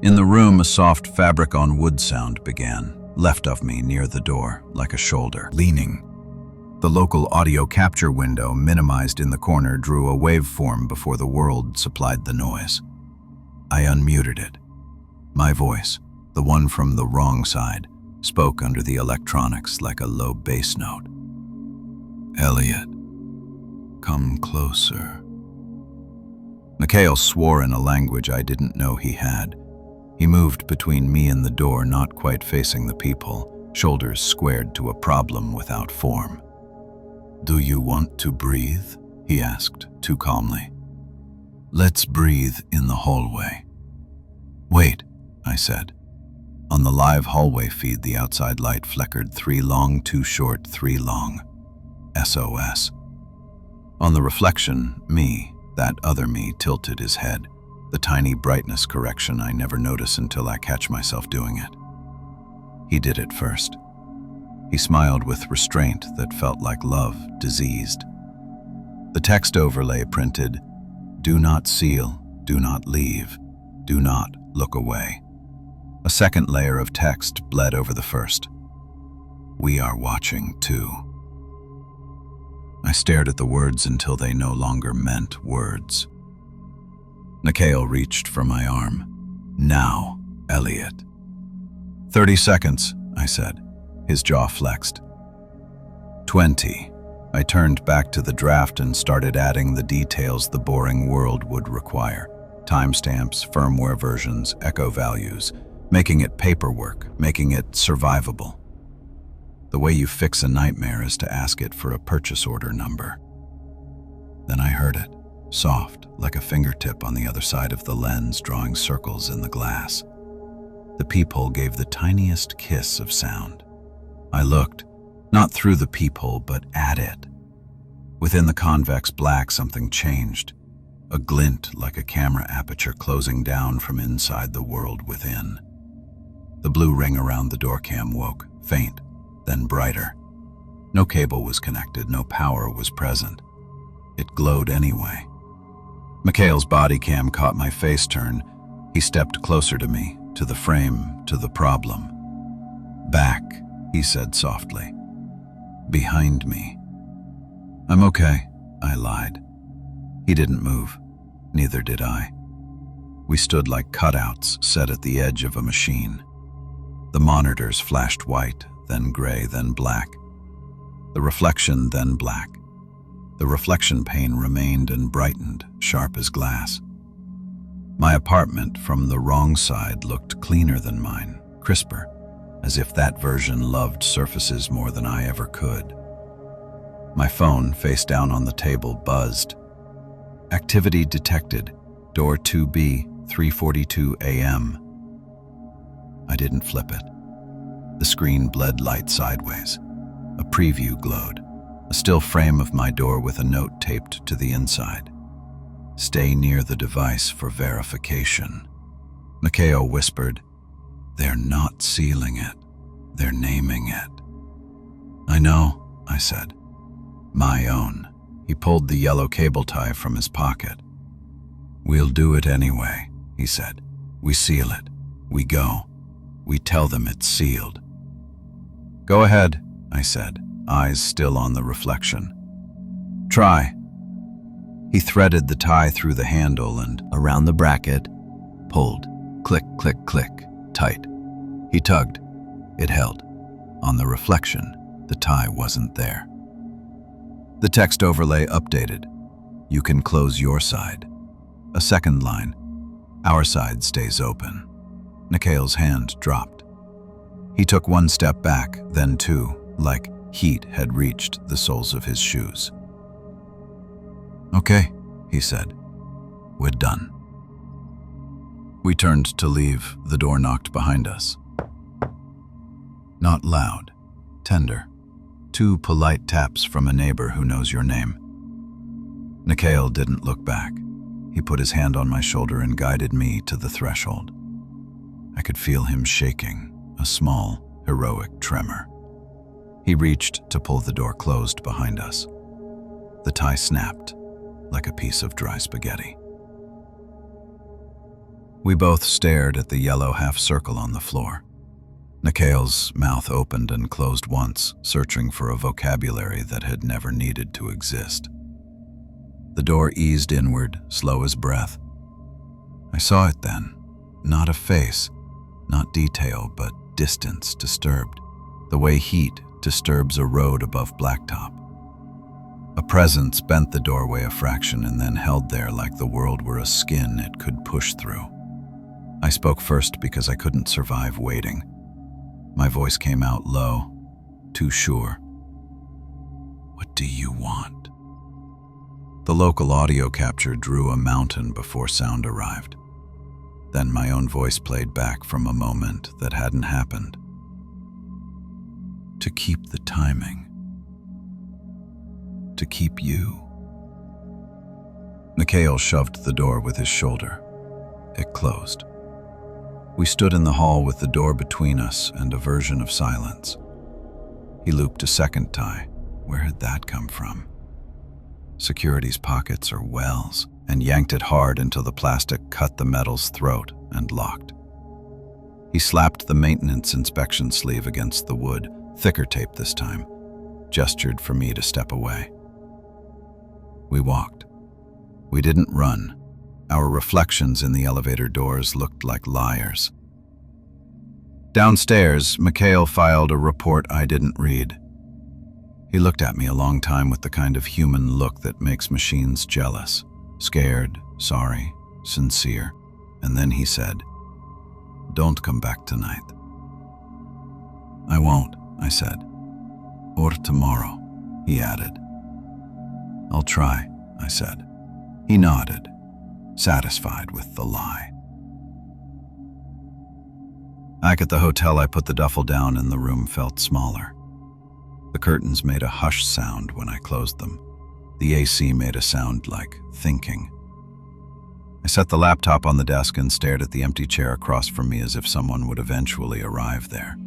In the room, a soft fabric on wood sound began, left of me near the door, like a shoulder, leaning. The local audio capture window, minimized in the corner, drew a waveform before the world supplied the noise. I unmuted it. My voice, the one from the wrong side, spoke under the electronics like a low bass note. "Elliot, come closer." Mikhail swore in a language I didn't know he had. He moved between me and the door, not quite facing the peephole, shoulders squared to a problem without form. "Do you want to breathe?" he asked, too calmly. "Let's breathe in the hallway." "Wait," I said. On the live hallway feed, the outside light flickered, 3 long, 2 short, 3 long. SOS. On the reflection, me, that other me, tilted his head, the tiny brightness correction I never notice until I catch myself doing it. He did it first. He smiled with restraint that felt like love, diseased. The text overlay printed, "Do not seal, do not leave, do not look away." A second layer of text bled over the first. "We are watching too." I stared at the words until they no longer meant words. Mikhail reached for my arm. "Now, Elliot." 30 seconds, I said. His jaw flexed. 20. I turned back to the draft and started adding the details the boring world would require. Timestamps, firmware versions, echo values, making it paperwork, making it survivable. The way you fix a nightmare is to ask it for a purchase order number. Then I heard it, soft, like a fingertip on the other side of the lens, drawing circles in the glass. The peephole gave the tiniest kiss of sound. I looked, not through the peephole, but at it. Within the convex black, something changed. A glint like a camera aperture closing down from inside the world within. The blue ring around the door cam woke, faint, then brighter. No cable was connected, no power was present. It glowed anyway. Mikhail's body cam caught my face turn. He stepped closer to me, to the frame, to the problem. "Back," he said softly. "Behind me." "I'm okay," I lied. He didn't move. Neither did I. We stood like cutouts set at the edge of a machine. The monitors flashed white, then gray, then black. The reflection, then black. The reflection pane remained and brightened, sharp as glass. My apartment from the wrong side looked cleaner than mine, crisper, as if that version loved surfaces more than I ever could. My phone, face down on the table, buzzed. "Activity detected. Door 2B, 3:42 a.m. I didn't flip it. The screen bled light sideways. A preview glowed, a still frame of my door with a note taped to the inside. "Stay near the device for verification." Mikhail whispered, "They're not sealing it. They're naming it." "I know," I said. "My own." He pulled the yellow cable tie from his pocket. "We'll do it anyway," he said. "We seal it. We go. We tell them it's sealed." "Go ahead," I said, eyes still on the reflection. "Try." He threaded the tie through the handle and around the bracket, pulled. Click, click, click, tight. He tugged. It held. On the reflection, the tie wasn't there. The text overlay updated. "You can close your side." A second line. "Our side stays open." Mikhail's hand dropped. He took one step back, then two, like heat had reached the soles of his shoes. "Okay," he said. "We're done." We turned to leave. The door knocked behind us. Not loud, tender. 2 polite taps from a neighbor who knows your name. Mikhail didn't look back. He put his hand on my shoulder and guided me to the threshold. I could feel him shaking, a small, heroic tremor. He reached to pull the door closed behind us. The tie snapped, like a piece of dry spaghetti. We both stared at the yellow half circle on the floor. Nikhil's mouth opened and closed once, searching for a vocabulary that had never needed to exist. The door eased inward, slow as breath. I saw it then. Not a face, not detail, but distance disturbed, the way heat disturbs a road above blacktop. A presence bent the doorway a fraction and then held there like the world were a skin it could push through. I spoke first because I couldn't survive waiting. My voice came out low, too sure. "What do you want?" The local audio capture drew a mountain before sound arrived. Then my own voice played back from a moment that hadn't happened. "To keep the timing. To keep you." Nikhil shoved the door with his shoulder. It closed. We stood in the hall with the door between us and a version of silence. He looped a second tie. Where had that come from? Security's pockets or wells, and yanked it hard until the plastic cut the metal's throat and locked. He slapped the maintenance inspection sleeve against the wood, thicker tape this time, gestured for me to step away. We walked. We didn't run. Our reflections in the elevator doors looked like liars. Downstairs, Mikhail filed a report I didn't read. He looked at me a long time with the kind of human look that makes machines jealous. Scared, sorry, sincere. And then he said, "Don't come back tonight." "I won't," I said. "Or tomorrow," he added. "I'll try," I said. He nodded, satisfied with the lie. Back at the hotel, I put the duffel down and the room felt smaller. The curtains made a hush sound when I closed them. The AC made a sound like thinking. I set the laptop on the desk and stared at the empty chair across from me as if someone would eventually arrive there.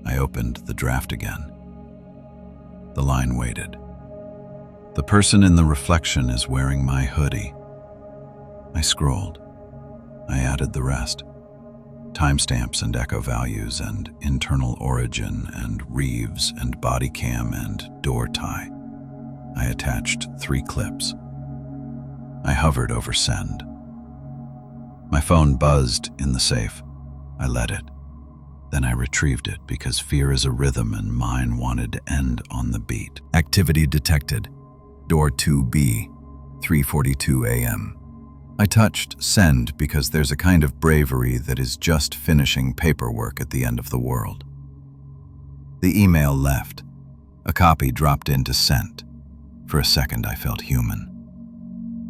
I opened the draft again. The line waited. "The person in the reflection is wearing my hoodie." I scrolled. I added the rest. Timestamps and echo values and internal origin and Reeves and body cam and door tie. I attached 3 clips. I hovered over send. My phone buzzed in the safe. I let it. Then I retrieved it because fear is a rhythm and mine wanted to end on the beat. Activity detected. Door 2B, 3:42 a.m. I touched send because there's a kind of bravery that is just finishing paperwork at the end of the world. The email left. A copy dropped into sent. For a second I felt human.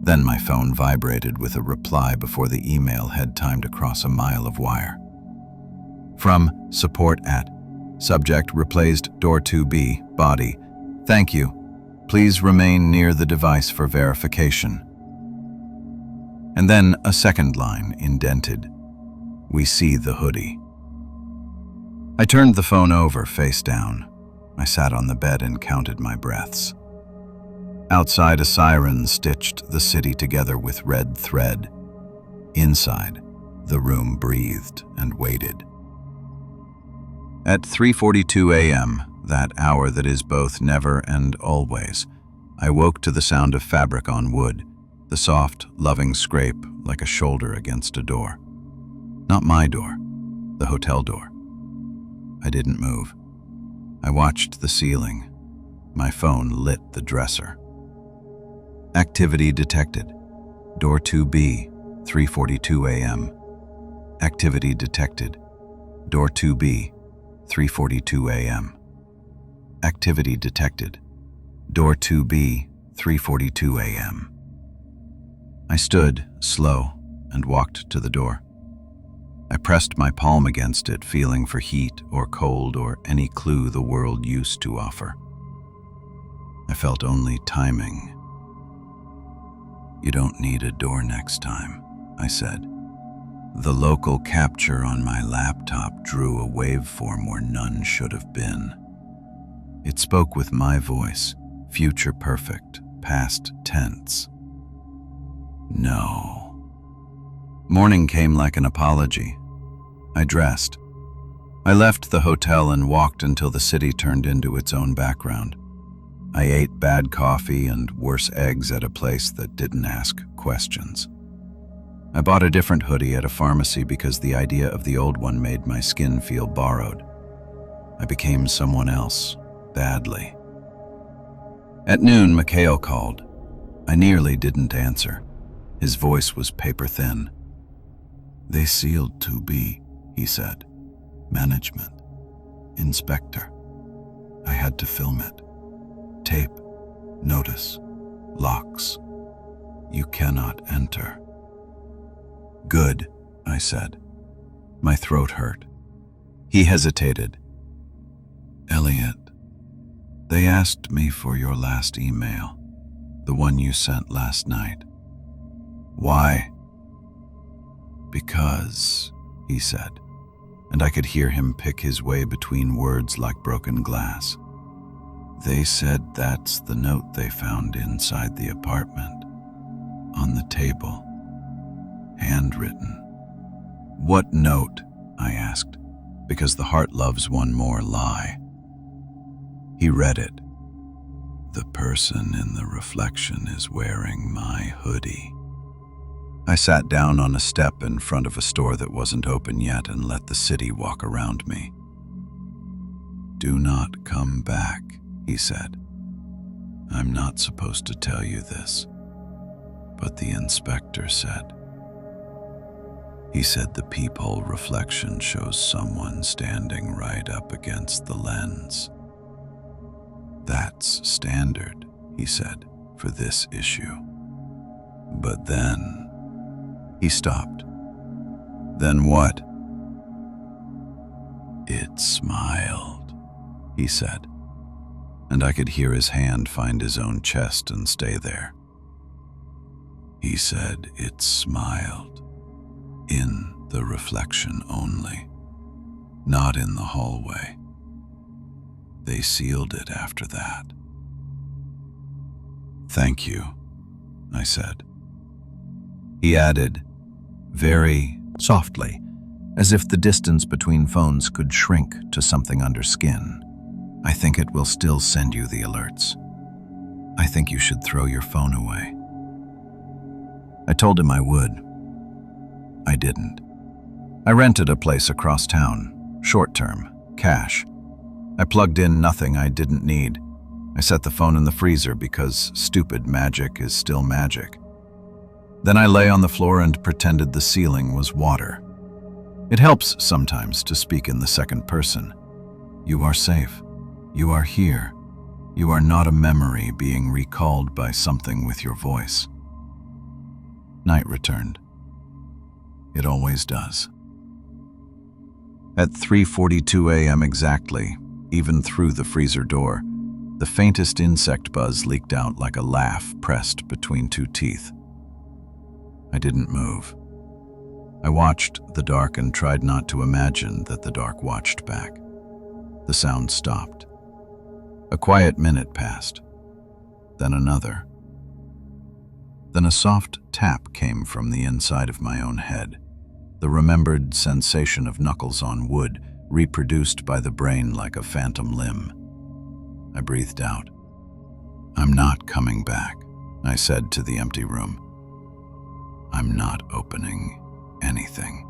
Then my phone vibrated with a reply before the email had time to cross a mile of wire. From support at subject replaced door 2B, body. Thank you. Please remain near the device for verification. And then a second line indented. We see the hoodie. I turned the phone over face down. I sat on the bed and counted my breaths. Outside, a siren stitched the city together with red thread. Inside, the room breathed and waited. At 3:42 a.m., that hour that is both never and always, I woke to the sound of fabric on wood, the soft, loving scrape like a shoulder against a door. Not my door, the hotel door. I didn't move. I watched the ceiling. My phone lit the dresser. Activity detected. Door 2B, 3:42 a.m. Activity detected. Door 2B, 3:42 a.m. Activity detected. Door 2B, 3:42 a.m. I stood, slow, and walked to the door. I pressed my palm against it, feeling for heat or cold or any clue the world used to offer. I felt only timing. "You don't need a door next time," I said. The local capture on my laptop drew a waveform where none should have been. It spoke with my voice, future perfect, past tense. No. Morning came like an apology. I dressed. I left the hotel and walked until the city turned into its own background. I ate bad coffee and worse eggs at a place that didn't ask questions. I bought a different hoodie at a pharmacy because the idea of the old one made my skin feel borrowed. I became someone else, badly. At noon, Mikhail called. I nearly didn't answer. His voice was paper-thin. "They sealed 2B, he said. Management. Inspector. I had to film it. Tape. Notice. Locks. You cannot enter." "Good," I said. My throat hurt. He hesitated. "Elliot, they asked me for your last email, the one you sent last night." "Why?" "Because," he said, and I could hear him pick his way between words like broken glass. "They said that's the note they found inside the apartment, on the table, handwritten." "What note?" I asked, because the heart loves one more lie. He read it. "The person in the reflection is wearing my hoodie." I sat down on a step in front of a store that wasn't open yet and let the city walk around me. "Do not come back," he said. "I'm not supposed to tell you this, but the inspector said." He said the peephole reflection shows someone standing right up against the lens. "That's standard," he said, "for this issue." But then... He stopped. "Then what?" "It smiled," he said, and I could hear his hand find his own chest and stay there. He said it smiled, in the reflection only, not in the hallway. They sealed it after that. "Thank you," I said. He added, very softly, as if the distance between phones could shrink to something under skin, "I think it will still send you the alerts. I think you should throw your phone away." I told him I would. I didn't. I rented a place across town, short-term, cash. I plugged in nothing I didn't need. I set the phone in the freezer because stupid magic is still magic. Then I lay on the floor and pretended the ceiling was water. It helps sometimes to speak in the second person. You are safe. You are here. You are not a memory being recalled by something with your voice. Night returned. It always does. At 3:42 a.m. exactly, even through the freezer door, the faintest insect buzz leaked out like a laugh pressed between two teeth. I didn't move. I watched the dark and tried not to imagine that the dark watched back. The sound stopped. A quiet minute passed. Then another. Then a soft tap came from the inside of my own head, the remembered sensation of knuckles on wood reproduced by the brain like a phantom limb. I breathed out. "I'm not coming back," I said to the empty room. "I'm not opening anything."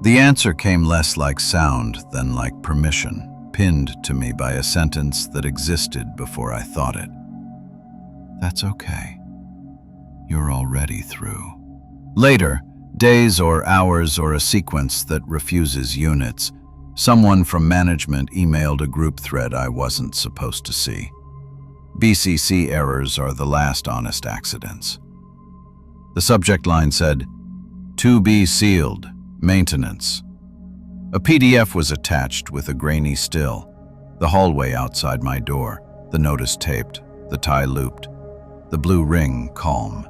The answer came less like sound than like permission, pinned to me by a sentence that existed before I thought it. "That's okay. You're already through." Later, days or hours or a sequence that refuses units, someone from management emailed a group thread I wasn't supposed to see. BCC errors are the last honest accidents. The subject line said, "To be sealed, maintenance." A PDF was attached with a grainy still, the hallway outside my door, the notice taped, the tie looped, the blue ring calm.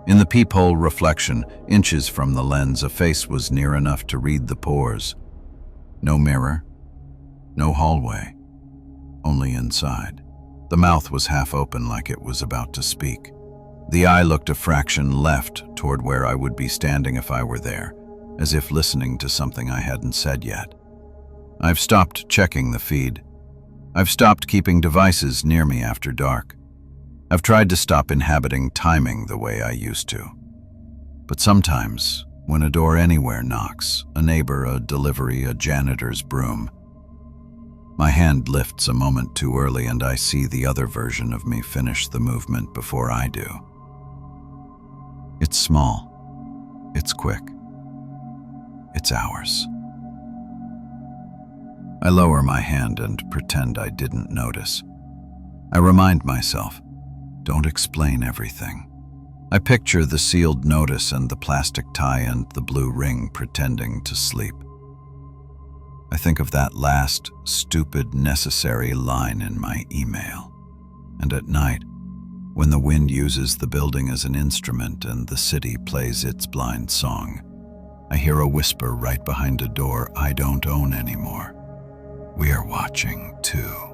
In the peephole reflection, inches from the lens, a face was near enough to read the pores. No mirror, no hallway, only inside. The mouth was half open like it was about to speak. The eye looked a fraction left toward where I would be standing if I were there, as if listening to something I hadn't said yet. I've stopped checking the feed. I've stopped keeping devices near me after dark. I've tried to stop inhabiting timing the way I used to. But sometimes, when a door anywhere knocks, a neighbor, a delivery, a janitor's broom, my hand lifts a moment too early and I see the other version of me finish the movement before I do. It's small. It's quick. It's ours. I lower my hand and pretend I didn't notice. I remind myself, don't explain everything. I picture the sealed notice and the plastic tie and the blue ring pretending to sleep. I think of that last, stupid, necessary line in my email. And at night, when the wind uses the building as an instrument and the city plays its blind song, I hear a whisper right behind a door I don't own anymore. We are watching, too.